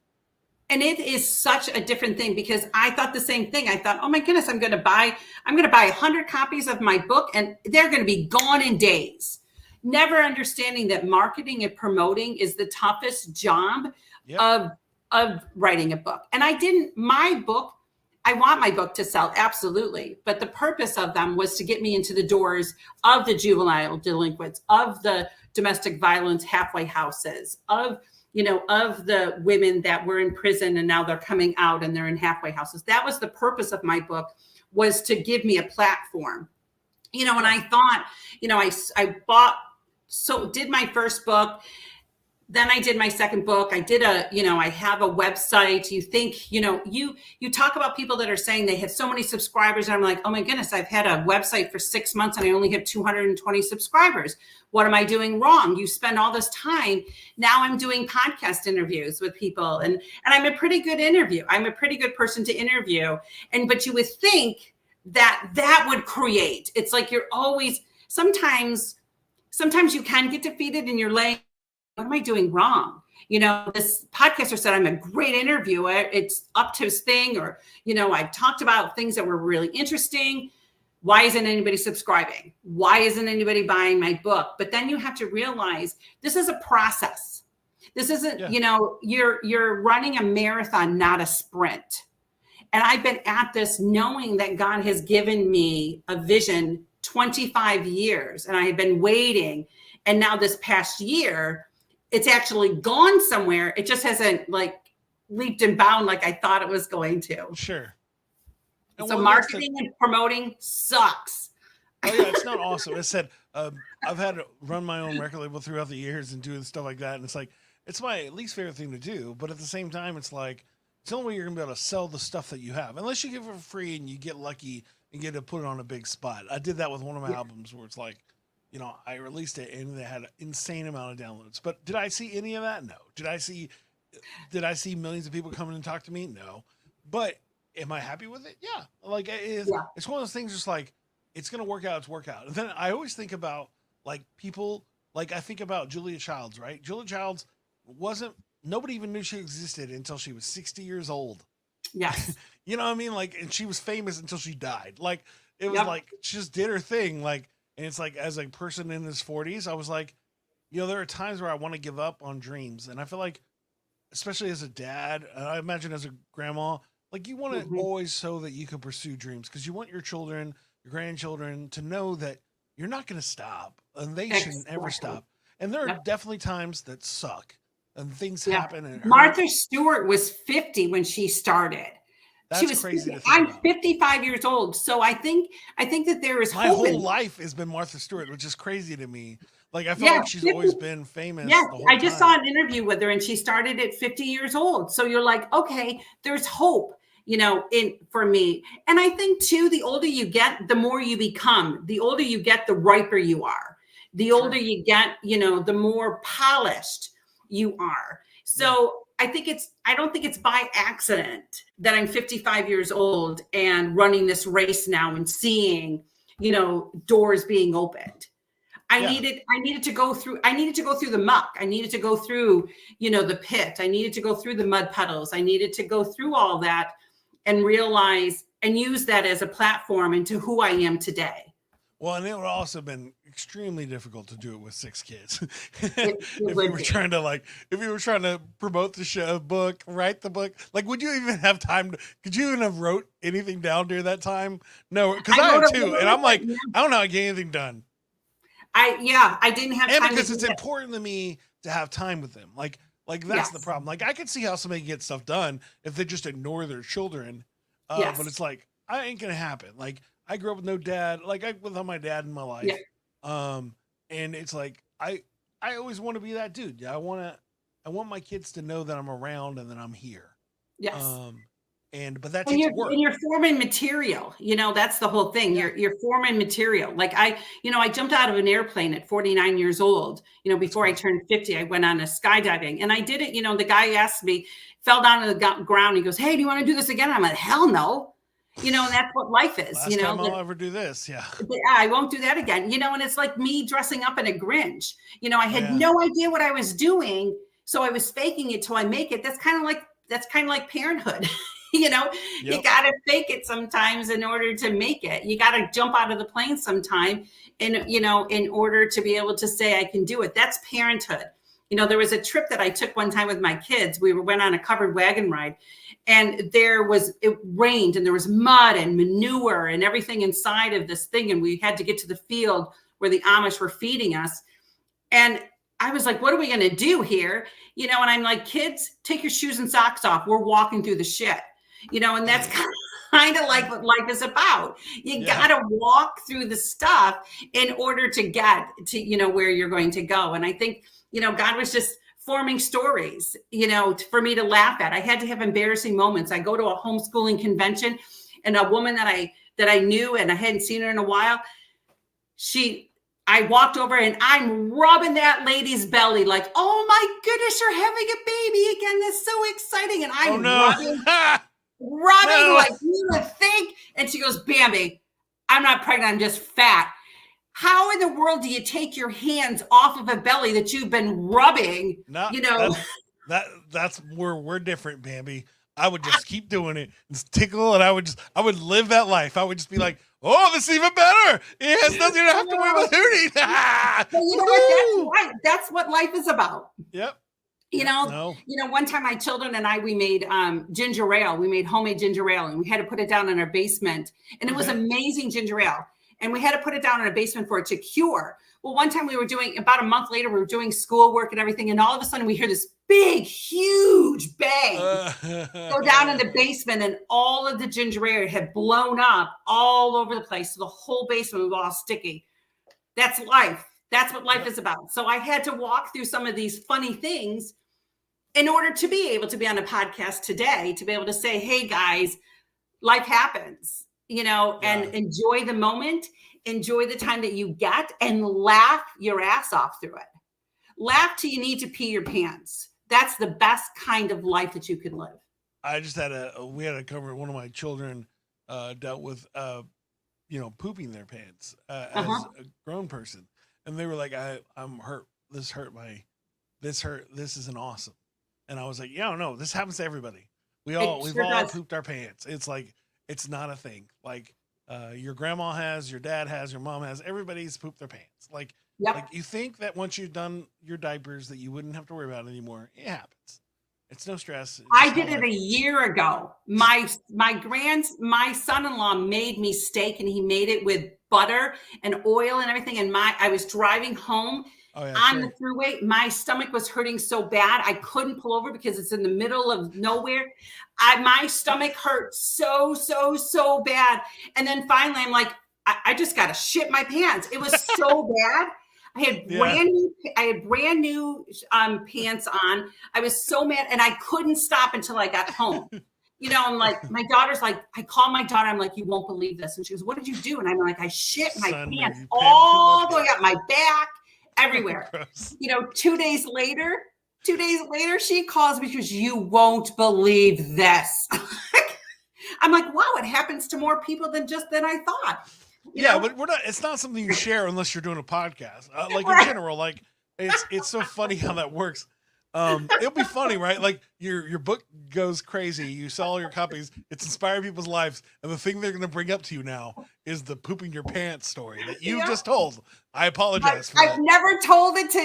And it is such a different thing, because I thought the same thing. I thought, oh my goodness, I'm going to buy 100 copies of my book, and they're going to be gone in days. Never understanding that marketing and promoting is the toughest job of writing a book. And my book, I want my book to sell, absolutely. But the purpose of them was to get me into the doors of the juvenile delinquents, of the domestic violence halfway houses, of the women that were in prison and now they're coming out and they're in halfway houses. That was the purpose of my book, was to give me a platform. And I thought, did my first book. Then I did my second book. I did I have a website. You think, you talk about people that are saying they have so many subscribers. And I'm like, oh my goodness, I've had a website for 6 months and I only have 220 subscribers. What am I doing wrong? You spend all this time. Now I'm doing podcast interviews with people and I'm a pretty good interview. I'm a pretty good person to interview. But you would think that would create, it's like you're always, sometimes you can get defeated and you're laying, what am I doing wrong? This podcaster said I'm a great interviewer. It's up to his thing. Or, I talked about things that were really interesting. Why isn't anybody subscribing? Why isn't anybody buying my book? But then you have to realize this is a process. This isn't, you're running a marathon, not a sprint. And I've been at this knowing that God has given me a vision 25 years and I have been waiting. And now this past year, it's actually gone somewhere. It just hasn't leaped and bound like I thought it was going to. Sure. So marketing and promoting sucks. Oh yeah, it's not awesome. I said, I've had to run my own record label throughout the years and do stuff like that. And it's my least favorite thing to do. But at the same time, it's the only way you're gonna be able to sell the stuff that you have, unless you give it for free and you get lucky and get to put it on a big spot. I did that with one of my albums where it's I released it and they had an insane amount of downloads. But did I see any of that? No. Did I see millions of people coming and talk to me? No. But am I happy with it? Yeah. It's one of those things just it's going to work out. It's work out. And then I always think about people, I think about Julia Childs, right? Julia Childs nobody even knew she existed until she was 60 years old. Yes. You know what I mean? And she was famous until she died. It was she just did her thing. And it's as a person in his 40s, I was there are times where I want to give up on dreams. And I feel especially as a dad, I imagine as a grandma, you want to always so that you can pursue dreams because you want your children, your grandchildren to know that you're not going to stop and they shouldn't ever stop. And there are definitely times that suck and things happen. And Martha Stewart was 50 when she started. That's she was crazy. I'm 55 years old. So I think that there is my hope. whole life has been Martha Stewart, which is crazy to me. I feel like she's always been famous. Yes, the whole I just time. saw an interview with her and she started at 50 years old. So you're okay, there's hope, for me. And I think too, the older you get, the more you become. The older you get, the riper you are. The older you get, the more polished you are. So I don't think it's by accident that I'm 55 years old and running this race now and seeing, doors being opened. I needed to go through the muck. I needed to go through, the pit. I needed to go through the mud puddles. I needed to go through all that and realize and use that as a platform into who I am today. Well, and it would also have been extremely difficult to do it with 6 kids. If you were trying to promote the show, book, write the book, would you even have time could you even have wrote anything down during that time? No, because I have 2, and I'm I don't know how to get anything done. I didn't have time. And because it's important to me to have time with them. That's the problem. I could see how somebody can get stuff done if they just ignore their children. But it's I ain't gonna happen. I grew up with no dad. Without my dad in my life. Yeah. And it's I always want to be that dude. I want my kids to know that I'm around and that I'm here. Yes. But that takes work. And you're forming material. That's the whole thing. Yeah. You're forming material. I jumped out of an airplane at 49 years old. Before I turned 50, I went on a skydiving and I did it. The guy asked me, fell down to the ground. He goes, "Hey, do you want to do this again?" I'm like, "Hell no." And that's what life is. Last time I'll ever do this. Yeah. I won't do that again. And it's like me dressing up in a Grinch. I had no idea what I was doing. So I was faking it till I make it. That's kind of like parenthood. You got to fake it sometimes in order to make it. You got to jump out of the plane sometime in order to be able to say I can do it. That's parenthood. There was a trip that I took one time with my kids. We went on a covered wagon ride and it rained and there was mud and manure and everything inside of this thing. And we had to get to the field where the Amish were feeding us. And I was like, what are we going to do here? And I'm like, kids, take your shoes and socks off. We're walking through the shit, and that's kind of like what life is about. You got to walk through the stuff in order to get to, where you're going to go. And I think, God was just forming stories, for me to laugh at. I had to have embarrassing moments. I go to a homeschooling convention, and a woman that I knew and I hadn't seen her in a while, I walked over and I'm rubbing that lady's belly like, oh my goodness, you're having a baby again. That's so exciting. And I'm rubbing like you would think. And she goes, Bambi, I'm not pregnant. I'm just fat. How in the world do you take your hands off of a belly that you've been rubbing? That's where we're different, Bambi. I would just keep doing it and tickle, and I would live that life. I would just be like, oh, this is even better. It has nothing to have to worry about hooting. But you know what? That's what life is about. Yep. One time my children and I, we made ginger ale. We made homemade ginger ale, and we had to put it down in our basement. And it was amazing ginger ale. And we had to put it down in a basement for it to cure. Well, one time about a month later, we were doing schoolwork and everything. And all of a sudden we hear this big, huge bang go down in the basement. And all of the ginger ale had blown up all over the place. So the whole basement was all sticky. That's life. That's what life is about. So I had to walk through some of these funny things in order to be able to be on a podcast today, to be able to say, hey guys, life happens. And enjoy the moment, enjoy the time that you get, and laugh your ass off through it. Laugh till you need to pee your pants. That's the best kind of life that you can live. I just we had a cover. One of my children dealt with, pooping their pants as a grown person. And they were like, I'm hurt. This isn't awesome. And I was like, yeah, no, this happens to everybody. We've all pooped our pants. It's like, it's not a thing. Like your grandma has, your dad has, your mom has. Everybody's pooped their pants. Like you think that once you've done your diapers that you wouldn't have to worry about it anymore. It happens. It's no stress. I did it a year ago. My son-in-law made me steak, and he made it with butter and oil and everything. And I was driving home the thruway. My stomach was hurting so bad. I couldn't pull over because it's in the middle of nowhere. My stomach hurt so bad. And then finally I'm like, I just got to shit my pants. It was so bad. I had brand new pants on. I was so mad, and I couldn't stop until I got home. I'm like, my daughter's like, I call my daughter. I'm like, you won't believe this. And she goes, what did you do? And I'm like, I shit my pants all the way up my back, everywhere. 2 days later, she calls me because you won't believe this. I'm like, wow, it happens to more people than I thought. But it's not something you share unless you're doing a podcast. In general, like it's so funny how that works. It'll be funny, right? Like your book goes crazy. You sell all your copies. It's inspiring people's lives. And the thing they're going to bring up to you now is the pooping your pants story that you just told. I apologize for that. I've never told it to,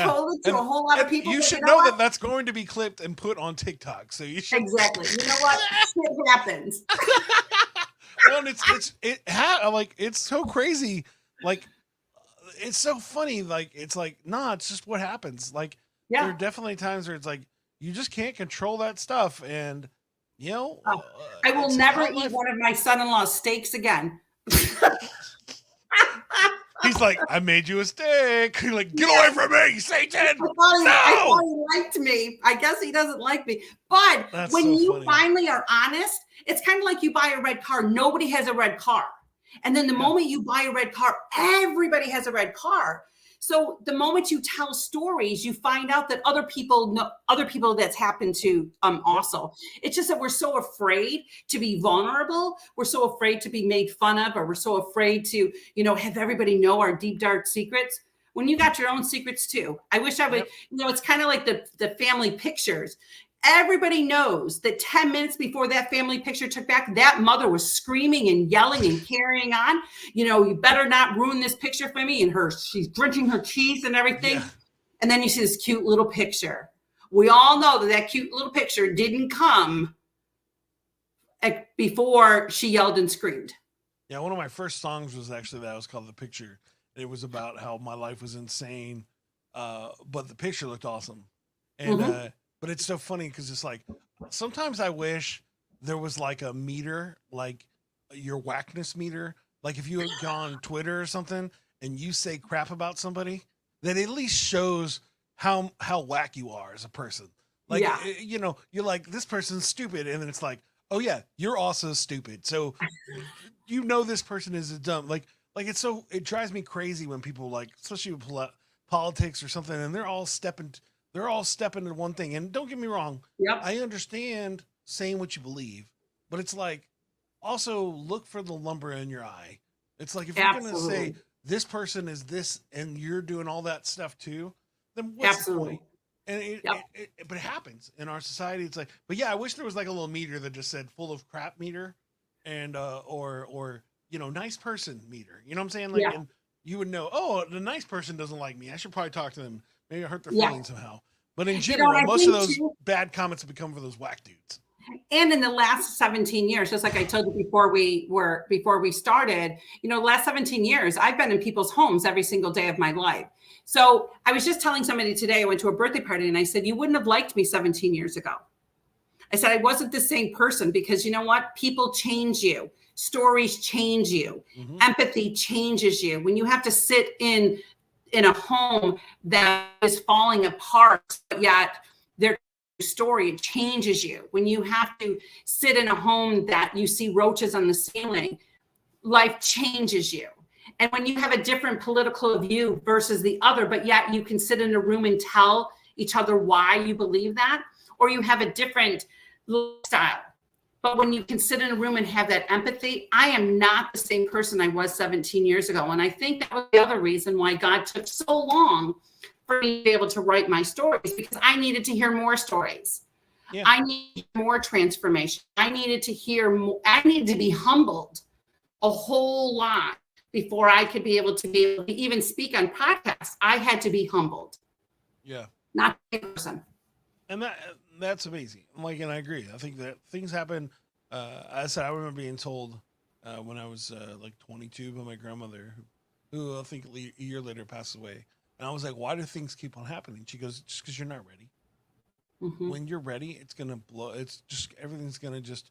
told it to a whole lot of people. You should know that that's going to be clipped and put on TikTok. So you should. Exactly. You know what? Shit happens. Well, it's so crazy. Like, it's so funny. Like, it's like, nah, it's just what happens. Like, there are definitely times where it's like, you just can't control that stuff. And, I will never eat one of my son-in-law's steaks again. He's like, I made you a steak. You're like, get away from me, Satan. I thought he liked me. I guess he doesn't like me. But when you finally are honest, it's kind of like you buy a red car. Nobody has a red car. And then the moment you buy a red car, everybody has a red car. So the moment you tell stories, you find out that other people that's happened to also. It's just that we're so afraid to be vulnerable. We're so afraid to be made fun of, or we're so afraid to, have everybody know our deep, dark secrets. When you got your own secrets too. I wish I would, it's kind of like the family pictures. Everybody knows that 10 minutes before that family picture took back, that mother was screaming and yelling and carrying on. You better not ruin this picture for me. And she's drenching her teeth and everything. Yeah. And then you see this cute little picture. We all know that cute little picture didn't come before she yelled and screamed. Yeah, one of my first songs was actually that. It was called The Picture. It was about how my life was insane, but the picture looked awesome. And but it's so funny because it's like sometimes I wish there was like a meter, like your whackness meter. Like if you had gone on Twitter or something and you say crap about somebody, that at least shows how whack you are as a person. Like you know, you're like, this person's stupid, and then it's like, oh yeah, you're also stupid. So you know this person is a dumb like it's so it drives me crazy when people like, especially with politics or something, and they're all stepping in one thing. And don't get me wrong, I understand saying what you believe, but it's like also look for the lumber in your eye. It's like if you're gonna say this person is this and you're doing all that stuff too, then what's the point? And but it happens in our society. It's like, but yeah, I wish there was like a little meter that just said full of crap meter, and or you know, nice person meter. You know what I'm saying? Like, and you would know, oh, the nice person doesn't like me. I should probably talk to them. Maybe I hurt their feelings somehow. But in general, most of those bad comments have become for those whack dudes. And in the last 17 years, just like I told you before we started, you know, last 17 years, I've been in people's homes every single day of my life. So I was just telling somebody today, I went to a birthday party and I said, you wouldn't have liked me 17 years ago. I said, I wasn't the same person because you know what? People change you. Stories change you. Empathy changes you. When you have to sit in a home that is falling apart, yet their story changes you. When you have to sit in a home that you see roaches on the ceiling, life changes you. And when you have a different political view versus the other, but yet you can sit in a room and tell each other why you believe that, or you have a different lifestyle. But when you can sit in a room and have that empathy, I am not the same person I was 17 years ago. And I think that was the other reason why God took so long for me to be able to write my stories, because I needed to hear more stories. I needed more transformation. I needed to hear more. I needed to be humbled a whole lot before I could be able to even speak on podcasts. I had to be humbled. Yeah. Not a person. And that's amazing. Like, and I agree. I think that things happen. I said, I remember being told when I was like 22 by my grandmother, who I think a year later passed away. And I was like, why do things keep on happening? She goes, just because you're not ready. When you're ready, it's going to blow. It's just, everything's going to just,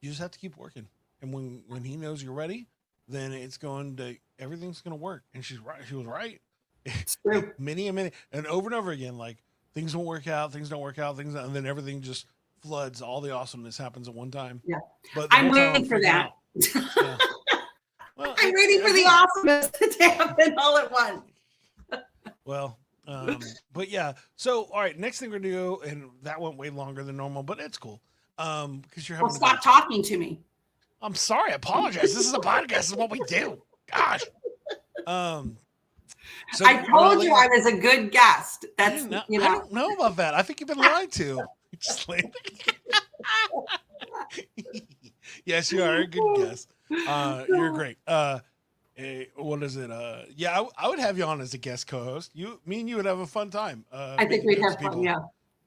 you just have to keep working. And when he knows you're ready, then everything's going to work. And she's right. She was right. It's true. many and over again, like things don't work out, and then everything just floods. All the awesomeness happens at one time. Yeah. But I'm waiting for that. Yeah. Well, I'm waiting for the awesomeness to happen all at once. Well, but yeah. So, all right, next thing we're going to do, and that went way longer than normal, but it's cool. Because you're having stop talking to me. I'm sorry. I apologize. This is a podcast. This is what we do. Gosh. So I told you I was a good guest. That's I don't know about that. I think you've been lied to. Just like, yes, you are a good guest. You're great. What is it? Yeah, I would have you on as a guest co-host. Me and you would have a fun time. I think we'd have fun. Yeah.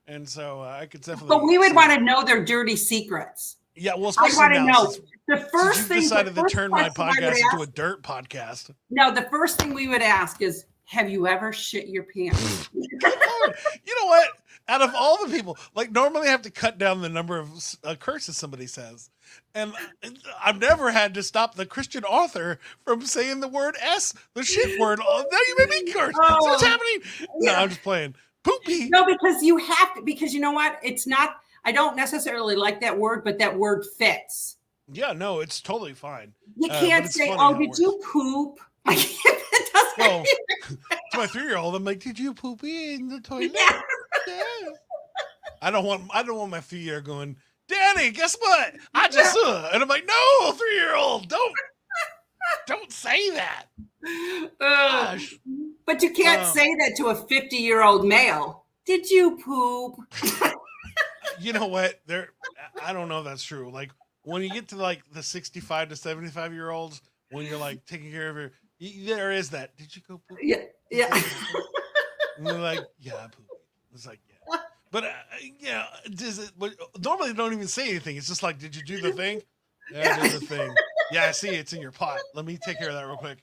And so I could definitely. But we would want to know their dirty secrets. Yeah, well, I want to know. The first thing decided to turn my podcast into a dirt podcast. No, the first thing we would ask is, have you ever shit your pants? You know what? Out of all the people, like normally I have to cut down the number of curses somebody says. And I've never had to stop the Christian author from saying the word S, the shit word. Oh, now you made me curse. So what's happening? Yeah. No, I'm just playing. Poopy. No, because you have to, because you know what? It's not, I don't necessarily like that word, but that word fits. Yeah, no, it's totally fine. You can't say, oh, did you poop? It doesn't. Well, to my 3-year-old, I'm like, did you poopy in the toilet? Yeah. Yeah. I don't want my 3-year-old going, Danny, guess what? I just saw. And I'm like, no, 3-year-old, don't say that. Gosh. But you can't say that to a 50-year-old male. Did you poop? You know what? I don't know if that's true. Like when you get to like the 65 to 75-year-olds, when you're like taking care of there is that. Did you go poop? Yeah. And they're like, yeah, I pooped. It's like, yeah. But yeah, does it? But normally, they don't even say anything. It's just like, did you do the thing? Yeah, I did the thing. Yeah, I see it's in your pot. Let me take care of that real quick.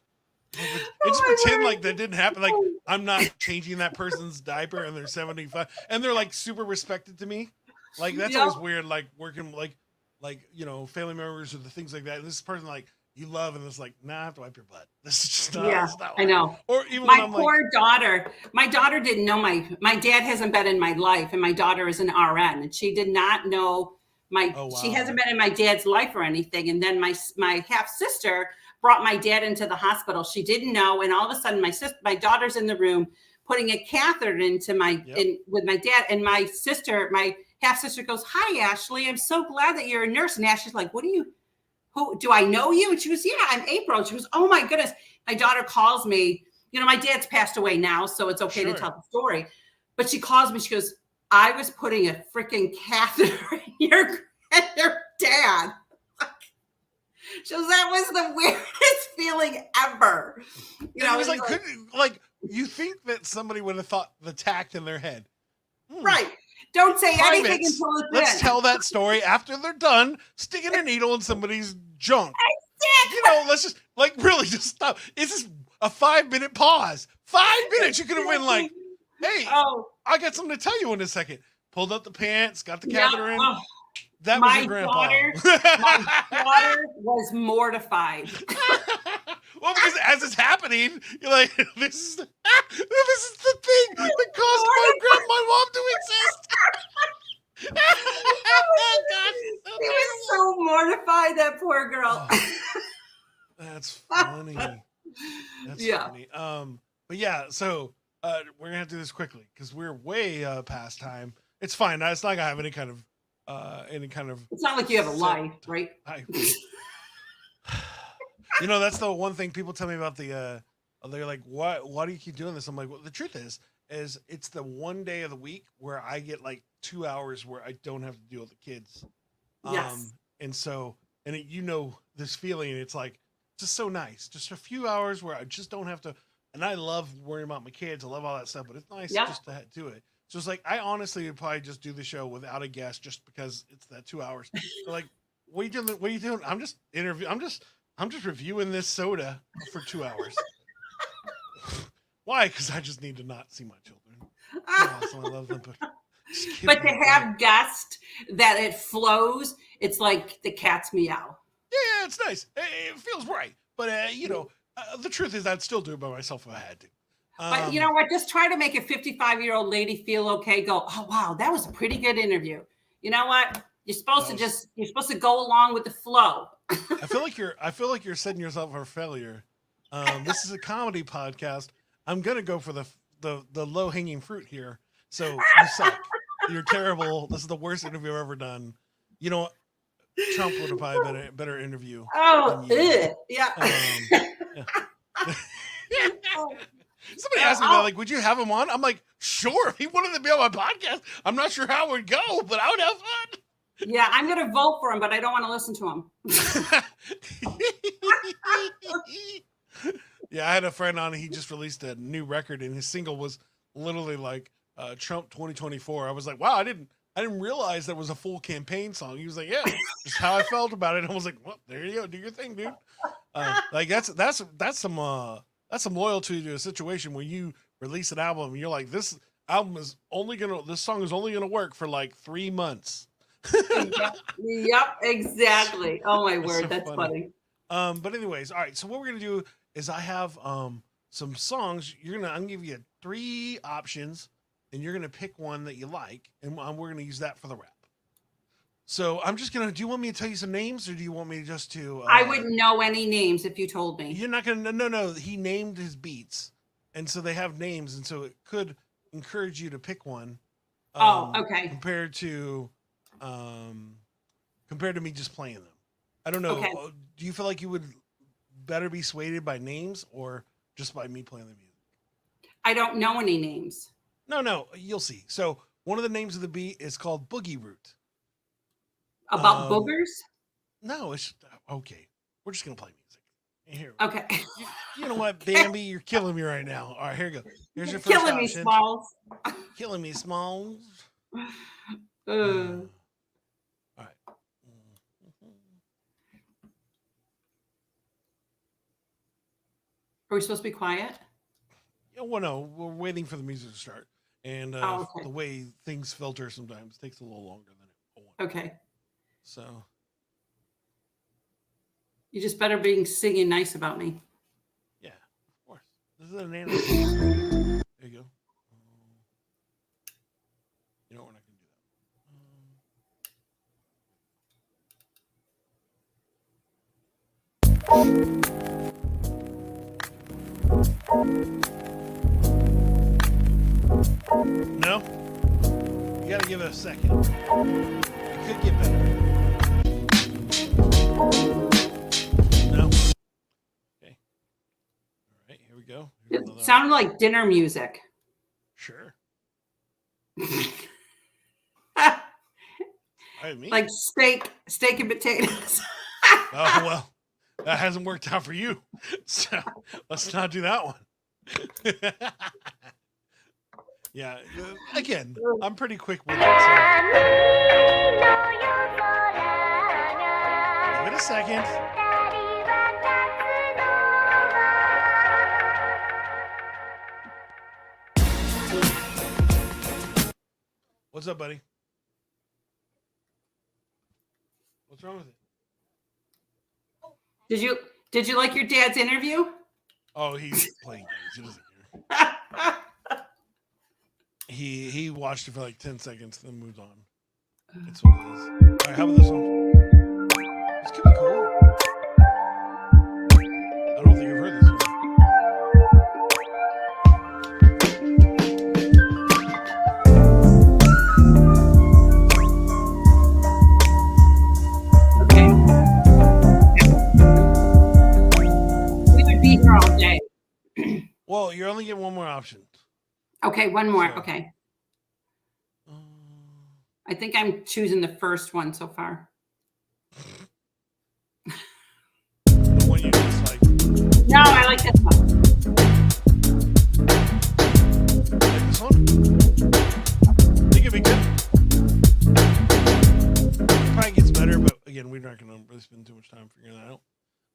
And just Oh, pretend my like that didn't happen. Like word. I'm not changing that person's diaper, and they're 75, and they're like super respected to me. Like that's Yep. always weird. Like working like family members or the things like that. And this person like you love, and it's like, nah, I have to wipe your butt. This is just not. Yeah, It's not I working. know. Or even when My I'm like, poor daughter. My daughter didn't know my dad hasn't been in my life, and my daughter is an RN, and she did not know my. oh She wow, hasn't been in my dad's life or anything. And then my half sister brought my dad into the hospital. She didn't know, and all of a sudden, my daughter's in the room putting a catheter into yep. with my dad, and my half sister goes, "Hi, Ashley. I'm so glad that you're a nurse." And Ashley's like, "What are you? Who do I know you?" And she goes, "Yeah, I'm April." And she goes, "Oh my goodness." My daughter calls me. My dad's passed away now, so it's okay to Sure. tell the story. But she calls me. She goes, "I was putting a freaking catheter in your dad." She goes, "That was the weirdest feeling ever." It was like, couldn't like you think that somebody would have thought the tact in their head. Right. Don't say anything Privates, until it's let's in. tell that story after they're done sticking a needle in somebody's junk. Let's just like really just stop. It's just a 5-minute pause. 5 minutes. You could have been like, hey, Oh, I got something to tell you in a second. Pulled up the pants, got the yeah. catheter in. Oh, That was my your grandpa. daughter was mortified. Well, because as it's happening, you're like, this is the thing that caused my mom to exist. Oh, God, so She was so mortified, that poor girl. Oh, that's funny. That's Yeah. funny. But yeah, so we're gonna have to do this quickly because we're way past time. It's fine. It's not gonna have any kind of It's not like you have a life, right? That's the one thing people tell me about the they're like, why do you keep doing this? I'm like, well, the truth is it's the one day of the week where I get like 2 hours where I don't have to deal with the kids. Yes. And so this feeling, it's like just so nice, just a few hours where I just don't have to. And I love worrying about my kids. I love all that stuff, but it's nice just to do it. So it's like, I honestly would probably just do the show without a guest just because it's that 2 hours. They're like, what are you doing? What are you doing? I'm just reviewing this soda for 2 hours. Why? Because I just need to not see my children. Awesome. I love them, but to have guests that it flows, it's like the cat's meow. Yeah, it's nice. It feels right. But the truth is, I'd still do it by myself if I had to. But you know what? Just try to make a 55-year-old lady feel okay. Go, oh wow, that was a pretty good interview. You know what? You're supposed to go along with the flow. I feel like you're setting yourself for failure. This is a comedy podcast. I'm gonna go for the low hanging fruit here. So you suck. You're terrible. This is the worst interview I've ever done. You know, Trump would have probably been a better interview. Oh, yeah. Yeah. Somebody asked me that, like, would you have him on? I'm like, sure. If he wanted to be on my podcast, I'm not sure how it would go, but I would have fun. Yeah, I'm going to vote for him, but I don't want to listen to him. Yeah, I had a friend on. He just released a new record, and his single was literally like Trump 2024. I was like, wow, I didn't realize that was a full campaign song. He was like, yeah, just how I felt about it. I was like, well, there you go, do your thing, dude. Like that's some loyalty to a situation where you release an album and you're like, this song is only gonna work for like 3 months. Yep, exactly. Oh my word, so that's funny. But anyways, all right. So what we're gonna do is I have some songs. I'm gonna give you 3 options, and you're gonna pick one that you like, and we're gonna use that for the rap. So I'm just gonna. Do you want me to tell you some names, or do you want me just to? I wouldn't know any names if you told me. You're not gonna. No. He named his beats, and so they have names, and so it could encourage you to pick one. Okay. Compared to me just playing them. I don't know. Okay. Do you feel like you would better be swayed by names or just by me playing the music? I don't know any names. No. You'll see. So one of the names of the beat is called Boogie Root. About boogers? No, it's okay. We're just gonna play music. Here. Okay. You know what, Bambi? You're killing me right now. All right, here you go. Here's your first Killing option. me, Smalls. Killing me, Smalls. All right. Are we supposed to be quiet? Yeah, well, no, we're waiting for the music to start, and Oh, okay. the way things filter sometimes takes a little longer than it will. Okay. So You just better be singing nice about me. yeah, of course. This is an animation. There you go. You know we're not going to do that. No, you got to give it a second. It could get better. No. Okay. All right, here we go. It sounded like dinner music. Sure. Like steak and potatoes. Oh, well, that hasn't worked out for you. So let's not do that one. Yeah, again, I'm pretty quick with it. So. Give it a second. What's up, buddy? What's wrong with it? Did you like your dad's interview? Oh, he's playing games. He doesn't care. He watched it for like 10 seconds, then moved on. That's what it is. All right, how about this one? This could be cool. I don't think I've heard this one. Okay. We would be here all day. Well, you're only getting one more option. Okay, one more. So, okay. I think I'm choosing the first one so far. The one you just like. No, I like this one. Like this one? I think it'd be good. It probably gets better, but again, we're not going to really spend too much time figuring that out.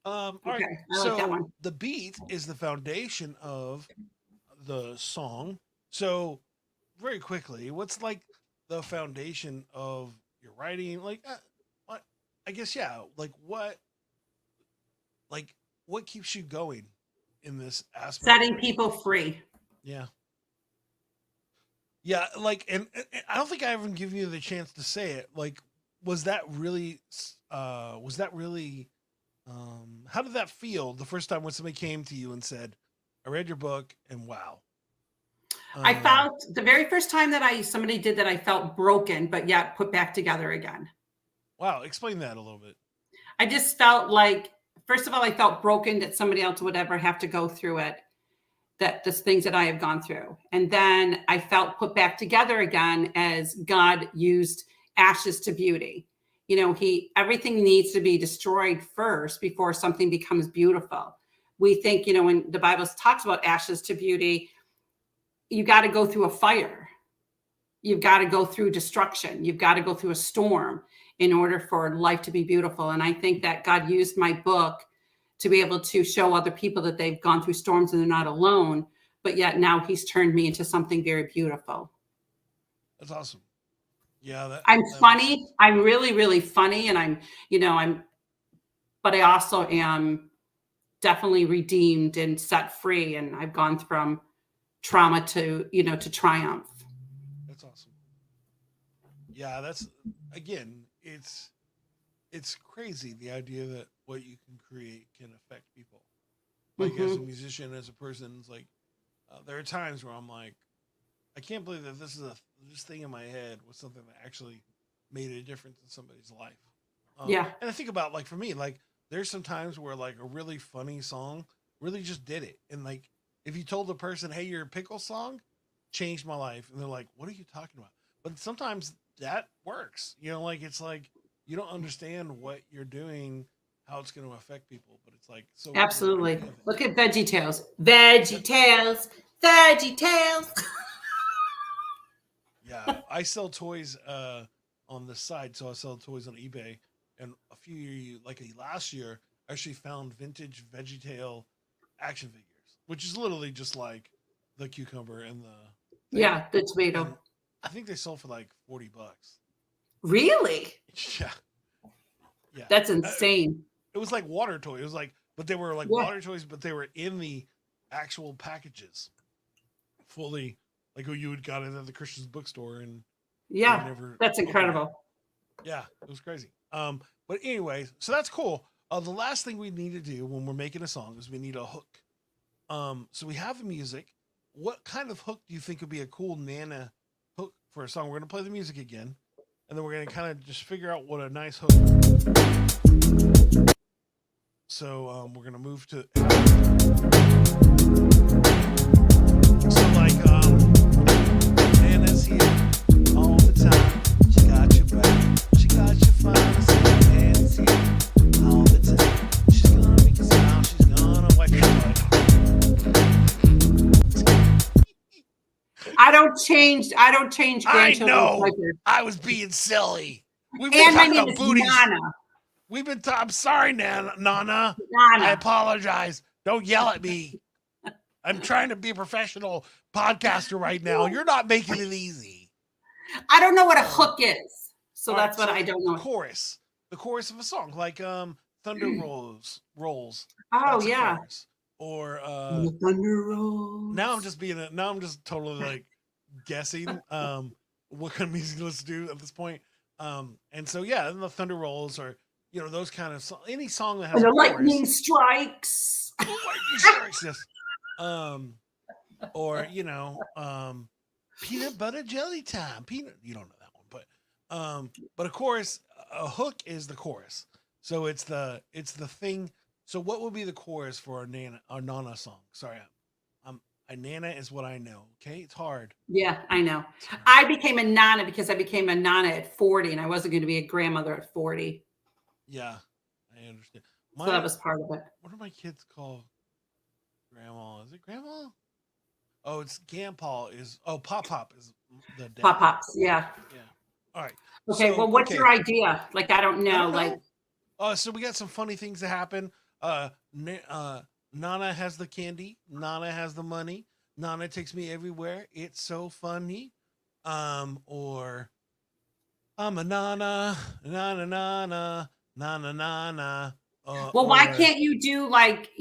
All right. I like that one. The beat is the foundation of the song. So, very quickly, what's like the foundation of your writing? Like, what? I guess yeah. Like what keeps you going in this aspect? Setting people free. Yeah. Yeah, like, and I don't think I ever give you the chance to say it. Like, was that really? How did that feel the first time when somebody came to you and said, "I read your book and wow." I felt the very first time that somebody did that, I felt broken, but yet put back together again. Wow, explain that a little bit. I just felt like, first of all, I felt broken that somebody else would ever have to go through it, that the things that I have gone through. And then I felt put back together again as God used ashes to beauty. You know, everything needs to be destroyed first before something becomes beautiful. We think, you know, when the Bible talks about ashes to beauty, you got to go through a fire. You've got to go through destruction. You've got to go through a storm in order for life to be beautiful. And I think that God used my book to be able to show other people that they've gone through storms and they're not alone, but yet now he's turned me into something very beautiful. That's awesome. Yeah. I'm funny. I'm really, really funny. And but I also am definitely redeemed and set free. And I've gone from trauma to triumph. That's awesome. Yeah, that's, again, it's crazy, the idea that what you can create can affect people. Like, as a musician, as a person, it's like, there are times where I'm like, I can't believe that this thing in my head was something that actually made a difference in somebody's life. And I think about, like, for me, like, there's some times where, like, a really funny song really just did it. And, like, if you told the person, hey, your pickle song changed my life, and they're like, what are you talking about? But sometimes that works. You know, like, it's like, you don't understand what you're doing, how it's going to affect people, but it's like, so absolutely. Look at Veggie Tales. Veggie Tales. Veggie Tales. Yeah, Yeah, I sell toys on the side, so I sell toys on eBay. And last year, I actually found vintage VeggieTale action figures, which is literally just like the cucumber and the thing. Yeah, the tomato. And I think they sold for like $40. Really? Yeah, yeah. That's Uh, insane. It was like water toys. It was like, but they were like Yeah. water toys, but they were in the actual packages, fully like who you would got it at the Christian's bookstore, and they Yeah, never that's opened it. incredible. Yeah, it was crazy. But anyway, so that's cool. The last thing we need to do when we're making a song is we need a hook. So we have the music. What kind of hook do you think would be a cool Nana hook for a song? We're gonna play the music again, and then we're gonna kind of just figure out what a nice hook. So we're gonna move to. So like Nana's here all the time. She got your back. She got your finest. Nana's here all the time. She's gonna make you smile. She's gonna wipe your butt. I don't change I grandchildren's know. diapers. I was being silly. We've been And my talking name about is booties. Nana. I'm sorry, Nana. I Nana. apologize. Don't yell at me. I'm trying to be a professional podcaster right now. You're not making it easy. I don't know what a hook is. So All that's right, what I don't know. The chorus of a song, like Thunder Rolls. Oh That's a yeah. chorus. Or The thunder rolls. now I'm just totally like guessing what kind of music let's do at this point. And so yeah, and the Thunder Rolls, or those kind of any song that has And the a chorus. lightning strikes. Lightning strikes, yes. Or peanut butter jelly time. You don't know that one, but a chorus, a hook is the chorus. So it's the thing. So what would be the chorus for our Nana song? Sorry, a Nana is what I know. Okay, it's hard. Yeah, I know. I became a Nana because I became a Nana at 40, and I wasn't going to be a grandmother at 40. Yeah, I understand. So that was part of it. What do my kids call grandma? Is it grandma? Oh, it's Grandpa. Pop is the dad. Pop-pops, yeah. Yeah. All right. Okay, well, what's your idea? Like, I don't know. So we got some funny things that happen. Nana has the candy. Nana has the money. Nana takes me everywhere. It's so funny. Or I'm a Nana, Nana, Nana, Nana, Nana. Well, why can't you do like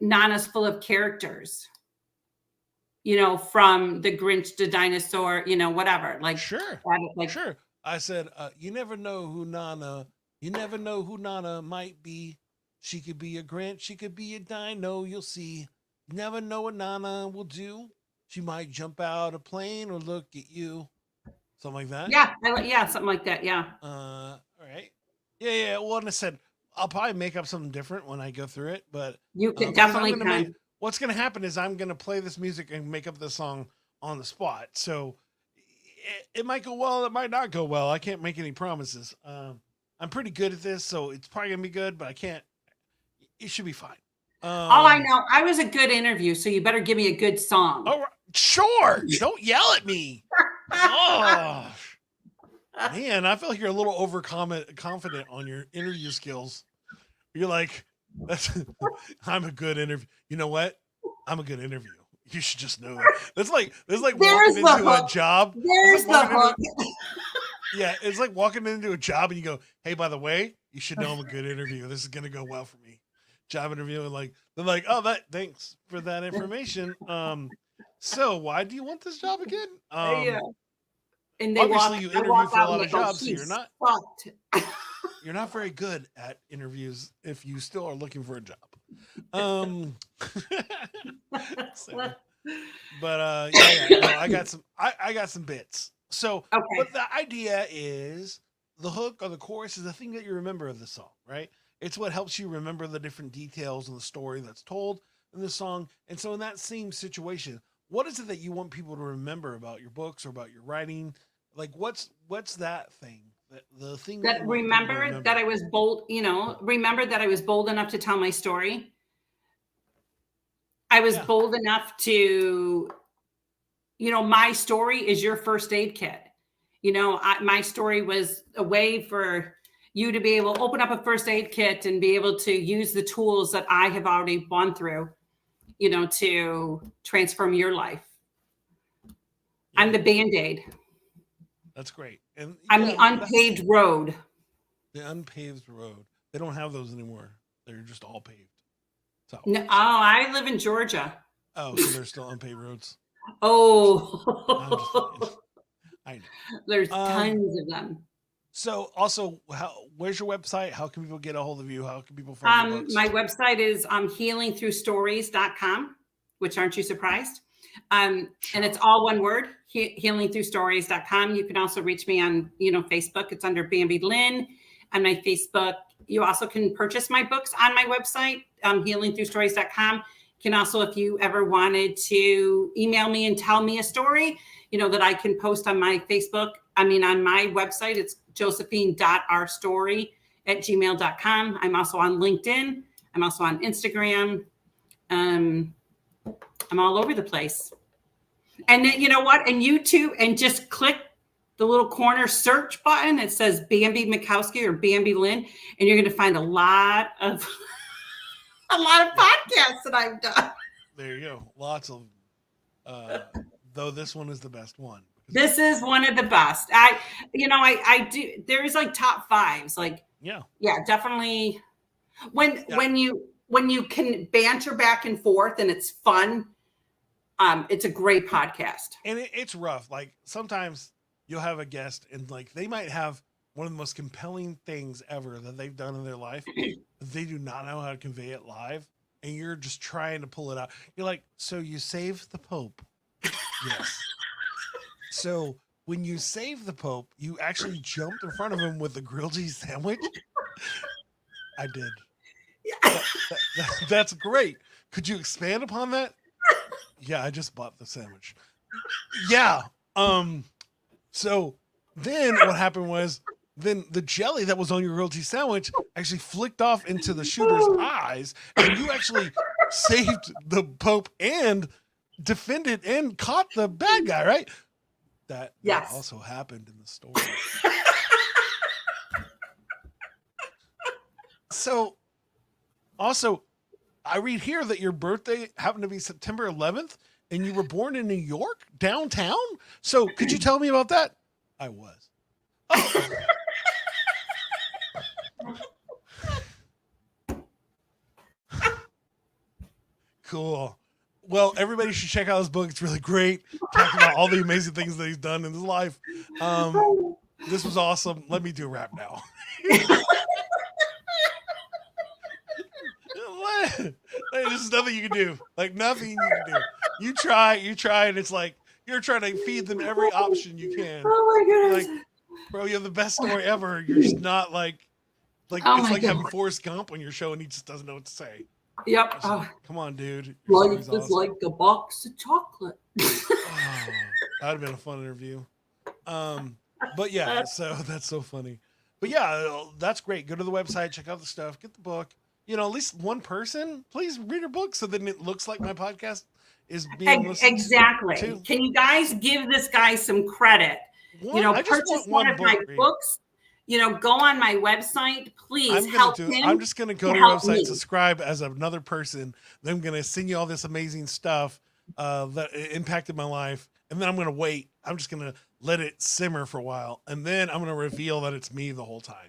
Nana's full of characters? From the Grinch to Dinosaur, whatever. Like sure. I said, you never know who Nana might be. She could be a Grinch, she could be a dino, you'll see. You never know what Nana will do. She might jump out a plane or look at you. Something like that. Yeah, something like that. Yeah. All right. Yeah. Well, and I said I'll probably make up something different when I go through it, but you can definitely what's going to happen is I'm going to play this music and make up the song on the spot. So it might go well, it might not go well. I can't make any promises. I'm pretty good at this, so it's probably going to be good, but I can't. It should be fine. All I know, I was a good interview, so you better give me a good song. Oh, sure. Don't yell at me. Oh, man, I feel like you're a little confident on your interview skills. You're like, I'm a good interview. You know what? I'm a good interview. You should just know that. That's like walking into a job. There's the hook. Yeah, it's like walking into a job and you go, hey, by the way, you should know I'm a good interview. This is gonna go well for me. Job interview, and they're like, oh, thanks for that information. So why do you want this job again? Yeah. And they obviously you interview for a lot of jobs, so you're not very good at interviews if you still are looking for a job. I got some bits. So but the idea is the hook or the chorus is the thing that you remember of the song, right? It's what helps you remember the different details of the story that's told in the song. And so in that same situation, what is it that you want people to remember about your books or about your writing? Like what's that thing? The thing that remember that I was bold, remember that I was bold enough to tell my story. I was bold enough to my story is your first aid kit. My story was a way for you to be able to open up a first aid kit and be able to use the tools that I have already gone through, to transform your life. Yeah. I'm the Band-Aid. That's great. And I'm the unpaved road. The unpaved road. They don't have those anymore. They're just all paved. No, I live in Georgia. Oh, so there's still unpaved roads. Oh, I know. There's tons of them. So also, where's your website? How can people get a hold of you? How can people find your books? My website is healingthroughstories.com, which aren't you surprised? And it's all one word, healingthroughstories.com. You can also reach me on, Facebook. It's under Bambi Lynn on my Facebook. You also can purchase my books on my website, healingthroughstories.com. You can also, if you ever wanted to email me and tell me a story, that I can post on my Facebook. On my website, it's josephine.rstory@gmail.com. I'm also on LinkedIn. I'm also on Instagram. I'm all over the place. And then, you know what? And YouTube, and just click the little corner search button. It says Bambi Mikowski or Bambi Lynn, and you're going to find a lot of podcasts that I've done. There you go. Lots of, though this one is the best one. This is one of the best. I do. There's like top fives. Like, yeah, definitely. When you can banter back and forth and it's fun, it's a great podcast. And it's rough. Like sometimes you'll have a guest and like they might have one of the most compelling things ever that they've done in their life. They do not know how to convey it live, and you're just trying to pull it out. You're like, so you saved the Pope? Yes. So when you save the Pope, you actually jumped in front of him with a grilled cheese sandwich? I did. Yeah. That's great. Could you expand upon that? Yeah, I just bought the sandwich. Yeah. So then what happened was then the jelly that was on your grilled cheese sandwich actually flicked off into the shooter's eyes, and you actually saved the Pope and defended and caught the bad guy, right? That also happened in the story. So, also, I read here that your birthday happened to be September 11th, and you were born in New York, downtown. So, could you tell me about that? I was. Oh. Cool. Well, everybody should check out his book. It's really great. Talking about all the amazing things that he's done in his life. This was awesome. Let me do a rap now. There's nothing you can do. Like nothing you can do. You try, and it's like you're trying to feed them every option you can. Oh my goodness. Like, bro, you have the best story ever. You're just not like it's like having Forrest Gump on your show and he just doesn't know what to say. Yep. Come on, dude. Life is awesome. Like a box of chocolate. That would have been a fun interview. But yeah, so that's so funny. But yeah, that's great. Go to the website, check out the stuff, get the book. At least one person, please read your book so then it looks like my podcast is being listened exactly. to. Can you guys give this guy some credit? Purchase one of my books. Go on my website, please. I'm just going to go to your website, subscribe as another person. Then I'm going to send you all this amazing stuff that impacted my life. And then I'm going to wait. I'm just going to let it simmer for a while. And then I'm going to reveal that it's me the whole time.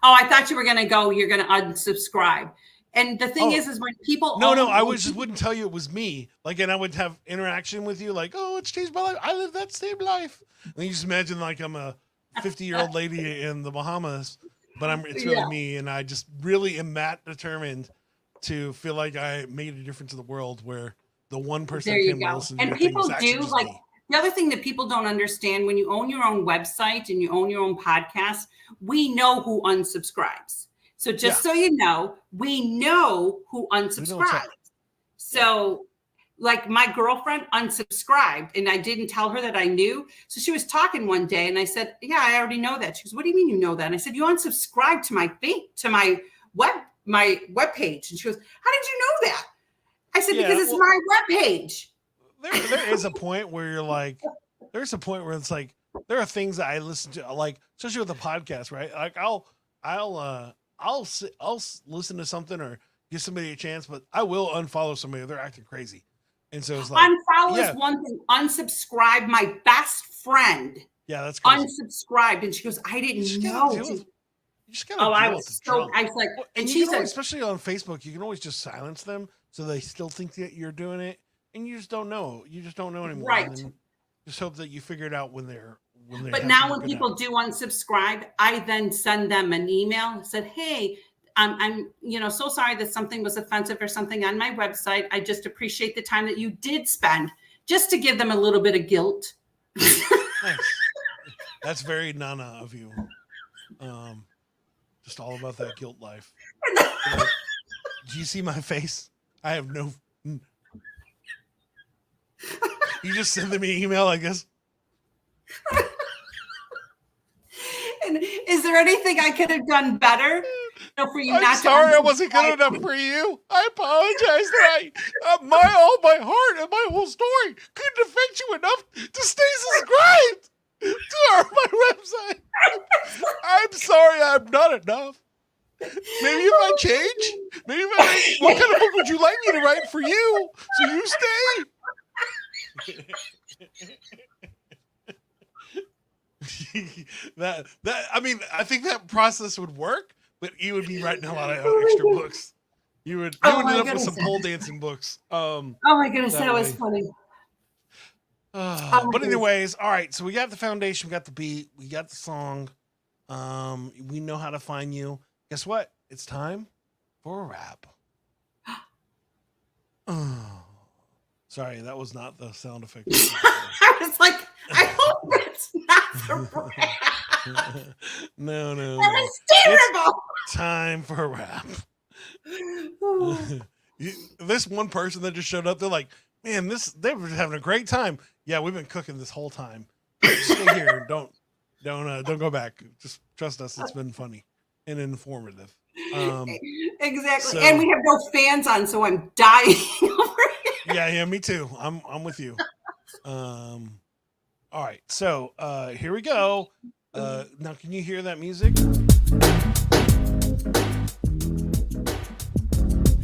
Oh, I thought you were going to go, you're going to unsubscribe. And the thing is when people... No, I wouldn't tell you it was me. Like, and I would have interaction with you like, oh, it's changed my life. I live that same life. And you just imagine like I'm a 50-year-old lady in the Bahamas, but it's really me. And I just really am that determined to feel like I made a difference in the world where the one person there can you go. listen to and your people thing do like me. The other thing that people don't understand, when you own your own website and you own your own podcast, we know who unsubscribes. So just so you know, we know who unsubscribes. So like my girlfriend unsubscribed and I didn't tell her that I knew. So she was talking one day and I said, yeah, I already know that. She goes, what do you mean you know that? And I said, you unsubscribed to my web page. And she goes, how did you know that? I said, because it's my web page. there is a point where you're like, there's a point where it's like, there are things that I listen to, like, especially with the podcast, right? Like I'll listen to something or give somebody a chance, but I will unfollow somebody if they're acting crazy. And so it's like, unfollow is one thing. Unsubscribe. My best friend. Yeah, that's crazy. Unsubscribed, and she goes, I didn't know. You just gotta I was like, well, and she said, especially on Facebook, you can always just silence them so they still think that you're doing it, and you just don't know. You just don't know anymore. Right. Just hope that you figure it out when they're. But now when people do unsubscribe, I then send them an email. Said, hey, I'm so sorry that something was offensive or something on my website. I just appreciate the time that you did spend, just to give them a little bit of guilt. Nice. That's very Nana of you. Just all about that guilt life. Like, do you see my face? I have no. You just send them an email, I guess. And is there anything I could have done better? For you I'm sorry I wasn't good enough for you. I apologize that all my heart and my whole story couldn't affect you enough to stay subscribed to my website. I'm sorry I'm not enough. Maybe if I change, what kind of book would you like me to write for you so you stay? I think that process would work, but you would be writing a lot of extra books. You would end up with some pole dancing books. Oh my goodness, that was funny. But anyways, all right. So we got the foundation, we got the beat, we got the song. We know how to find you. Guess what? It's time for a rap. Sorry, that was not the sound effect. I was like, I hope it's not the rap. No. That was terrible. It's time for a rap. This one person that just showed up, they're like, man, they were having a great time. Yeah, we've been cooking this whole time. Stay here. Don't go back. Just trust us. It's been funny and informative. Exactly. And we have no fans on, so I'm dying over here. Yeah, me too. I'm with you. All right, so here we go. Now, can you hear that music?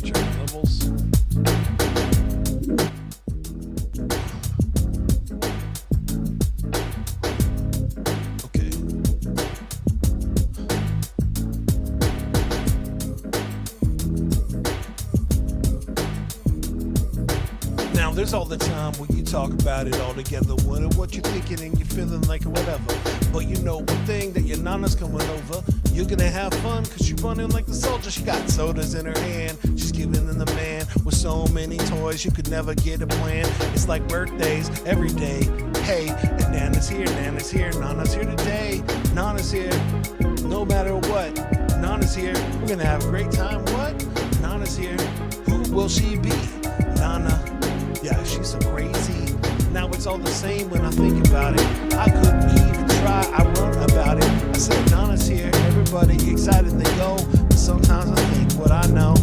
Check levels. Okay. Now, there's all the time when you talk about it all together. What you're thinking and you're feeling like whatever. But you know one thing, that your nana's coming over. You're gonna have fun because you're running like the soldier. She got sodas in her hand. She's giving them the man with so many toys you could never get a plan. It's like birthdays every day. Hey, and Nana's here, Nana's here, Nana's here today. Nana's here, no matter what. Nana's here, we're gonna have a great time. What? Nana's here, who will she be? Nana, yeah, she's so crazy. Now it's all the same when I think about it. I couldn't even try, I run about it. I said, Nana's here, everybody excited they go. But sometimes I think what I know.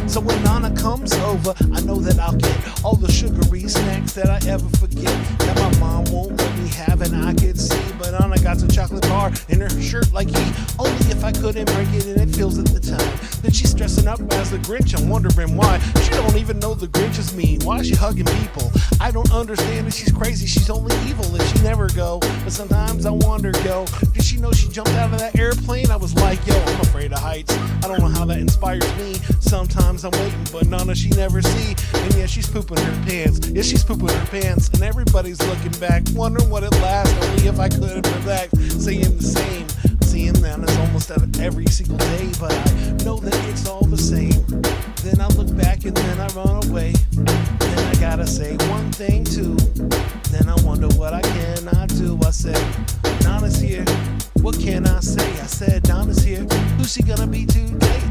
So when Nana comes over, I know that I'll get all the sugary snacks that I ever forget. That my mom won't let me have and I could see. But Nana got some chocolate bar in her shirt like he. Only if I couldn't break it and it feels at the time. Then she's dressing up as the Grinch, I'm wondering why. She don't even know the Grinch is mean. Why is she hugging people? I don't understand it, she's crazy, she's only evil and she never go. But sometimes I wonder, yo, did she know she jumped out of that airplane? I was like, yo, I'm afraid of heights. I don't know how that inspires me. Sometimes I'm waiting, but Nana she never see. And yeah, she's pooping her pants. Yeah, she's pooping her pants. And everybody's looking back, wondering what it lasts. Only if I could relax, saying the same. Seeing Nana's almost every single day, but I know that it's all the same. Then I look back and then I run away. Then I gotta say one thing too. Then I wonder what I cannot do. I said, Nana's here. What can I say? I said, Nana's here. Who's she gonna be today?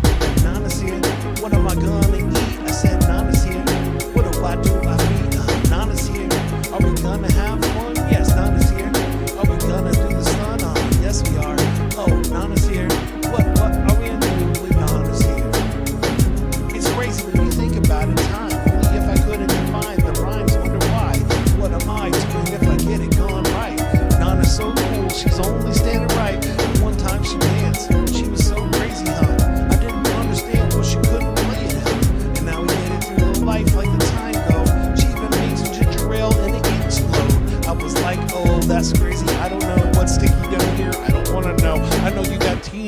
Nana's here. What am I gonna eat? I said, Nana's here. What do I do? I feed. Nana's here. Are we gonna have fun? Yes, Nana's here. Are we gonna do the sun? Yes, we are. Oh, Nana's here. What are we gonna do when Nana's here? It's crazy when you think about it. Time. Only if I couldn't define the rhymes, wonder why.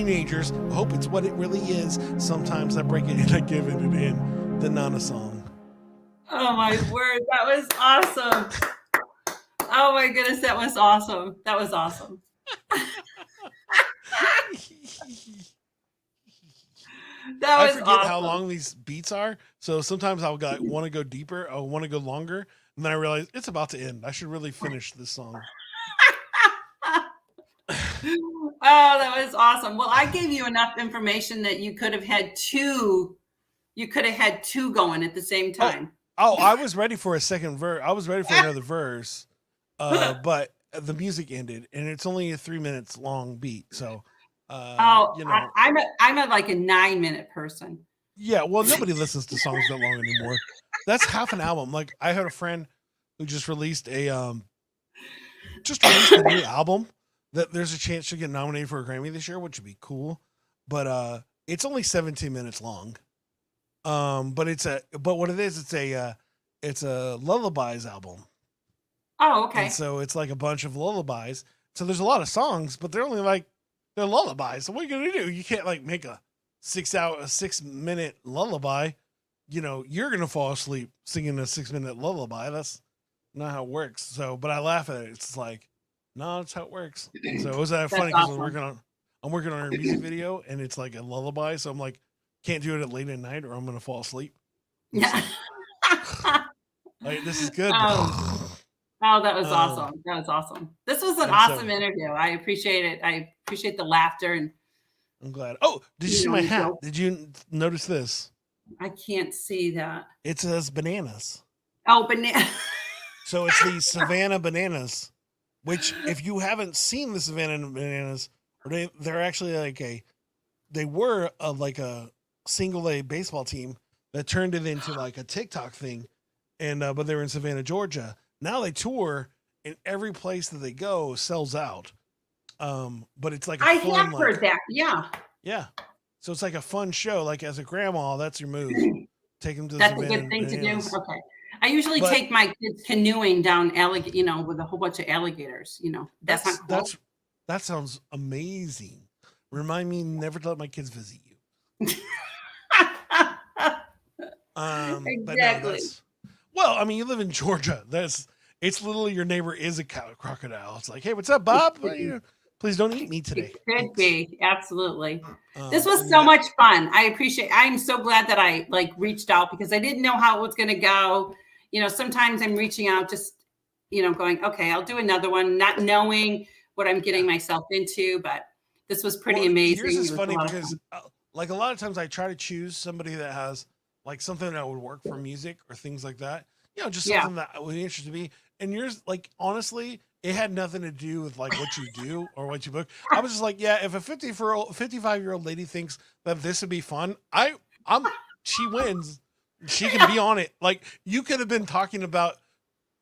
teenagers. I hope it's what it really is. Sometimes I break it and I give it in the Nana song. Oh my word, that was awesome. Oh my goodness, that was awesome. That was awesome. That I was forget how awesome. long these beats are, so sometimes I'll like, want to go deeper, I want to go longer, and then I realize it's about to end. I should really finish this song. Oh, that was awesome. Well, I gave you enough information that you could have had two. You could have had two going at the same time. Oh, I was ready for a second verse. I was ready for another verse, but the music ended, and it's only a 3 minutes long beat. So, I'm a like a 9-minute person. Yeah, well, nobody listens to songs that long anymore. That's half an album. Like I had a friend who just released a new album that there's a chance to get nominated for a Grammy this year, which would be cool. But it's only 17 minutes long. But what it is, it's a lullabies album. Oh, okay. And so it's like a bunch of lullabies. So there's a lot of songs, but they're lullabies. So what are you gonna do? You can't like make a 6-minute lullaby. You're gonna fall asleep singing a 6-minute lullaby. That's not how it works. So, but I laugh at it. It's like, no, that's how it works. So it was funny because awesome. I'm working on a music video and it's like a lullaby. So I'm like, can't do it at late at night or I'm gonna fall asleep. Yeah. Like, this is good. Oh, that was awesome. That was awesome. This was an awesome interview. I appreciate it. I appreciate the laughter, and I'm glad. Oh, did you see my hat? Did you notice this? I can't see that. It says bananas. Oh, banana. So it's the Savannah Bananas, which if you haven't seen the Savannah Bananas, they're actually they were like a single A baseball team that turned it into like a TikTok thing, and but they were in Savannah, Georgia. Now they tour, and every place that they go sells out. But it's like I have heard that. Yeah. Yeah. So it's like a fun show. Like as a grandma, that's your move. Take them to That's a good thing Bananas. To do. Okay. I usually take my kids canoeing down with a whole bunch of alligators. That's not cool. That sounds amazing. Remind me never to let my kids visit you. Exactly. Well, I mean, you live in Georgia. It's literally your neighbor is a crocodile. It's like, hey, what's up, Bob? Please don't eat me today. It could be. Absolutely. This was so much fun. I'm so glad that I reached out because I didn't know how it was going to go. Sometimes I'm reaching out just, going, okay, I'll do another one, not knowing what I'm getting myself into, but this was pretty amazing. Yours is funny because like a lot of times I try to choose somebody that has like something that would work for music or things like that. Just something that would interest me. And yours, like, honestly, it had nothing to do with like what you do or what you book. I was just like, yeah, if a 55-year-old lady thinks that this would be fun, she wins. She can be on it. Like, you could have been talking about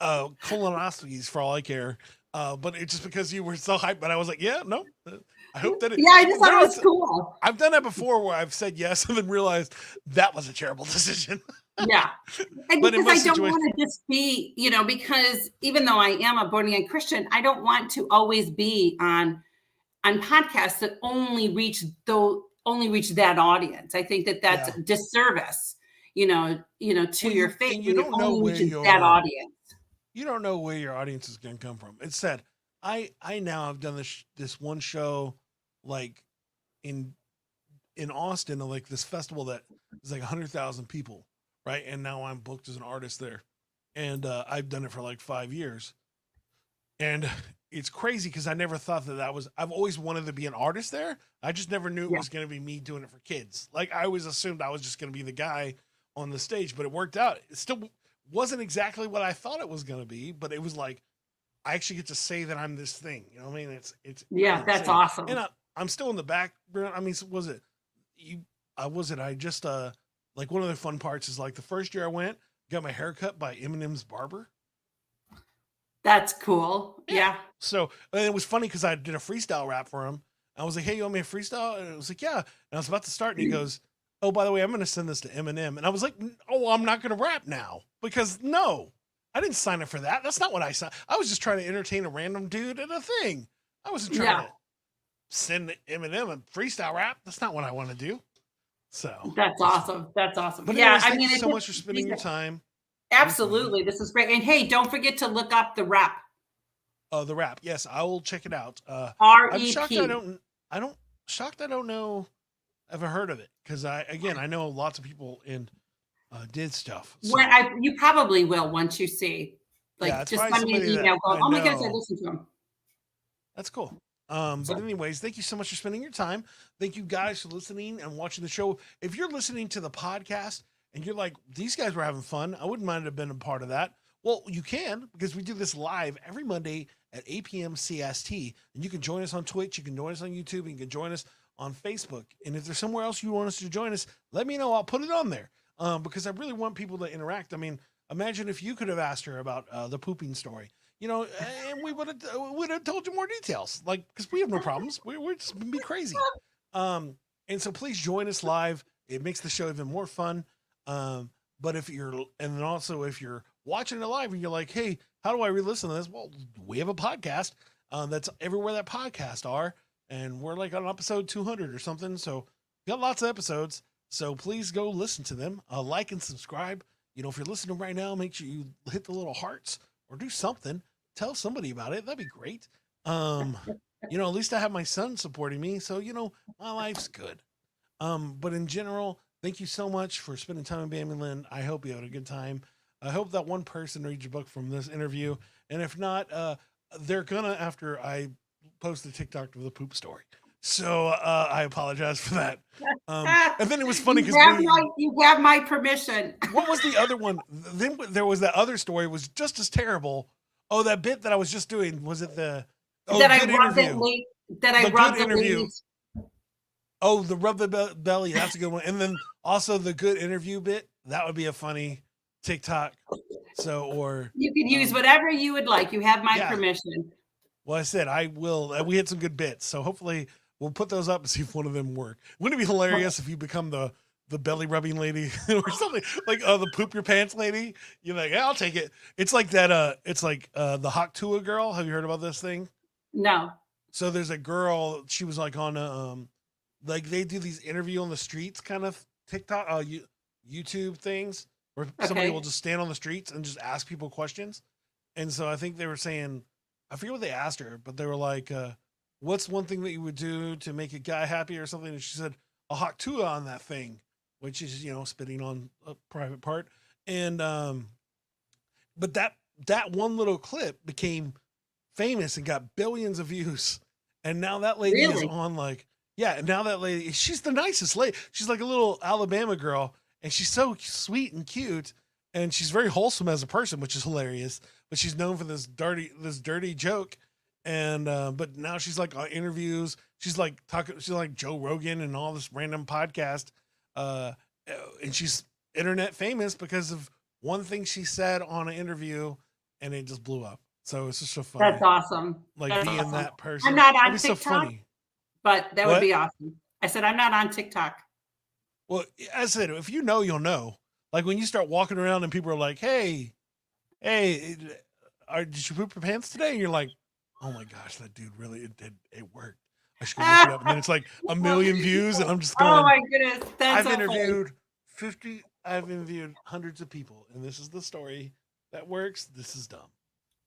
colonoscopies for all I care. But it's just because you were so hyped. But I was like, yeah, no. I hope that I just thought it was cool. I've done that before where I've said yes and then realized that was a terrible decision. Yeah. And because I don't want to just be, because even though I am a born again Christian, I don't want to always be on podcasts that only reach that audience. I think that that's a disservice, to your faith. You don't know where that audience. You don't know where your audience is going to come from. It's said, I now have done this one show like in Austin, like this festival that is like 100,000 people. Right. And now I'm booked as an artist there. And I've done it for like 5 years. And it's crazy because I never thought I've always wanted to be an artist there. I just never knew it was going to be me doing it for kids. Like I always assumed I was just going to be the guy on the stage, but it worked out. It still wasn't exactly what I thought it was going to be, but it was like, I actually get to say that I'm this thing. You know what I mean? It's that's awesome. And I'm still in the background. I mean, I just, like one of the fun parts is like the first year I went, got my hair cut by Eminem's barber. That's cool. Yeah. So and it was funny because I did a freestyle rap for him. I was like, hey, you want me to freestyle? And it was like, yeah. And I was about to start and he goes, oh, by the way, I'm going to send this to Eminem. And I was like, oh, I'm not going to rap now because no, I didn't sign up for that. That's not what I signed. I was just trying to entertain a random dude at a thing. I wasn't trying to. send Eminem a freestyle rap. That's not what I want to do. So That's awesome. That's awesome. But Yeah, anyways, I thank mean, you so much for spending your time. Absolutely, this is great. And hey, don't forget to look up the rap. The rap. Yes, I will check it out. I'm shocked REP. I don't shocked I don't know ever heard of it because I know lots of people in did stuff. So. When you probably will once you see. Yeah, Like, it's just probably send me an somebody email. that Go, I oh my gosh, I know. listened to him. That's cool. But anyways, thank you so much for spending your time. Thank you guys for listening and watching the show. If you're listening to the podcast and you're like, these guys were having fun, I wouldn't mind have been a part of that. Well, you can because we do this live every Monday at 8 p.m. CST. And you can join us on Twitch, you can join us on YouTube, and you can join us on Facebook. And if there's somewhere else you want us to join us, let me know. I'll put it on there because I really want people to interact. I mean, imagine if you could have asked her about the pooping story. You know, and we would have told you more details, like because we have no problems. We're just be crazy. And so please join us live. It makes the show even more fun. But if you're watching it live and you're like, hey, how do I re-listen to this? Well, we have a podcast that's everywhere that podcasts are, and we're like on episode 200 or something. So we got lots of episodes. So please go listen to them. Like and subscribe. You know, if you're listening right now, make sure you hit the little hearts. Or do something, tell somebody about it. That'd be great. You know, at least I have my son supporting me. So, you know, my life's good. But in general, thank you so much for spending time with Bambi and Lynn. I hope you had a good time. I hope that one person reads your book from this interview. And if not, they're gonna after I post the TikTok of the poop story. So I apologize for that. And then it was funny because you have my permission. What was the other one? Then there was that other story was just as terrible. Oh, that bit that I was just doing. Was it the that I rubbed the interview? Oh, the rub the belly. That's a good one. And then also the good interview bit. That would be a funny TikTok. So, or you can use whatever you would like. You have my permission. Well, I said I will. We had some good bits. So hopefully we'll put those up and see if one of them work. Wouldn't it be hilarious if you become the belly rubbing lady or something like the poop your pants lady? You're like, yeah, I'll take it. It's like that. It's like the Hawk Tua girl. Have you heard about this thing? No. So there's a girl. She was like on like they do these interview on the streets kind of TikTok, YouTube things where somebody will just stand on the streets and just ask people questions. And so I think they were saying, I forget what they asked her, but they were like, what's one thing that you would do to make a guy happy or something? And she said, a Hawk Tua on that thing, which is, you know, spitting on a private part. And, but that one little clip became famous and got billions of views. And now that lady is on like, and now that lady, she's the nicest lady. She's like a little Alabama girl and she's so sweet and cute. And she's very wholesome as a person, which is hilarious. But she's known for this dirty joke. And, but now she's like on interviews. She's like she's like Joe Rogan and all this random podcast. And she's internet famous because of one thing she said on an interview and it just blew up. So it's just so funny. That's awesome. Like That's being awesome. that person. I'm not on TikTok, so funny. But that What? would be awesome. I said, I'm not on TikTok. Well, as I said, if you know, you'll know. Like when you start walking around and people are like, hey, did you poop your pants today? And you're like, oh my gosh, that dude really, it worked. I should go look it up. And then it's like a million views and I'm just going, oh my goodness. That's I've interviewed hundreds of people and this is the story that works. This is dumb.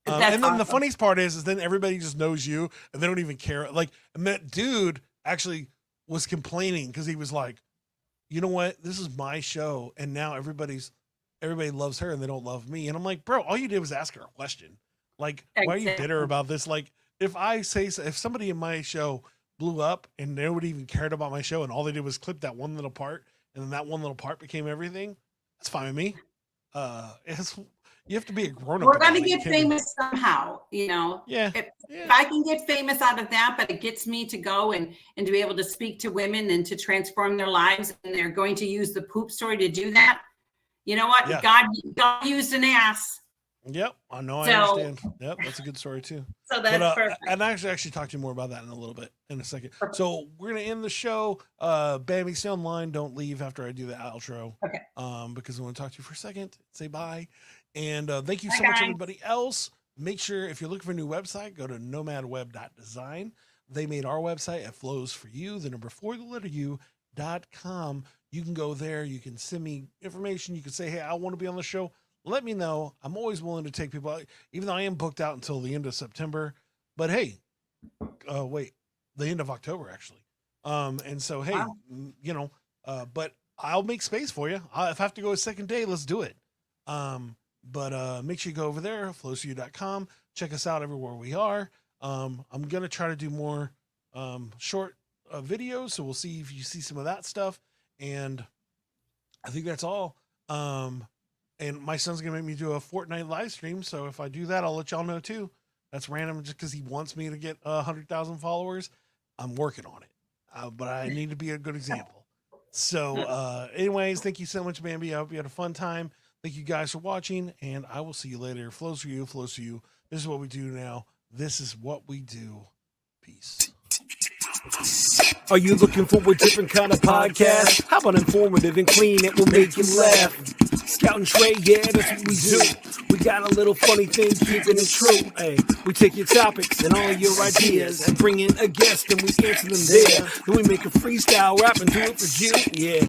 And then awesome. The funniest part is then everybody just knows you and they don't even care. Like, and that dude actually was complaining because he was like, you know what? This is my show. And now everybody loves her and they don't love me. And I'm like, bro, all you did was ask her a question. Like, why are you bitter about this? Like, if somebody in my show blew up and nobody even cared about my show and all they did was clip that one little part and then that one little part became everything, that's fine with me. You have to be a grown up. We're going to get famous somehow, you know. Yeah. If I can get famous out of that, but it gets me to go and to be able to speak to women and to transform their lives, and they're going to use the poop story to do that. You know what? Yeah. God used an ass. Yep, I know. I understand. Yep, that's a good story too. So that's perfect. And I actually talk to you more about that in a little bit, in a second. Perfect. So we're gonna end the show. Bambi, stay online. Don't leave after I do the outro. Okay. Because I want to talk to you for a second. Say bye. And thank you so much, everybody else. Make sure if you're looking for a new website, go to nomadweb.design. they made our website at flowsforyou, the number 4, the letter U.com. You can go there. You can send me information. You can say, hey, I want to be on the show. Let me know. I'm always willing to take people out, even though I am booked out until the end of September. But hey, the end of October, actually. And so, hey, but I'll make space for you. If I have to go a second day, let's do it. But make sure you go over there, flowsforyou.com. Check us out everywhere we are. I'm going to try to do more short videos, so we'll see if you see some of that stuff. And I think that's all. And my son's going to make me do a Fortnite live stream, so if I do that, I'll let y'all know too. That's random just because he wants me to get 100,000 followers. I'm working on it, but I need to be a good example. So anyways, thank you so much, Bambi. I hope you had a fun time. Thank you guys for watching, and I will see you later. Flows for you, flows for you. This is what we do now. This is what we do. Peace. Are you looking for a different kind of podcast? How about informative and clean? It will make you laugh. Scout and Trey, yeah, that's what we do. We got a little funny thing, keeping it true. Hey, we take your topics and all your ideas and bring in a guest and we answer them there. Then we make a freestyle rap and do it for you. Yeah.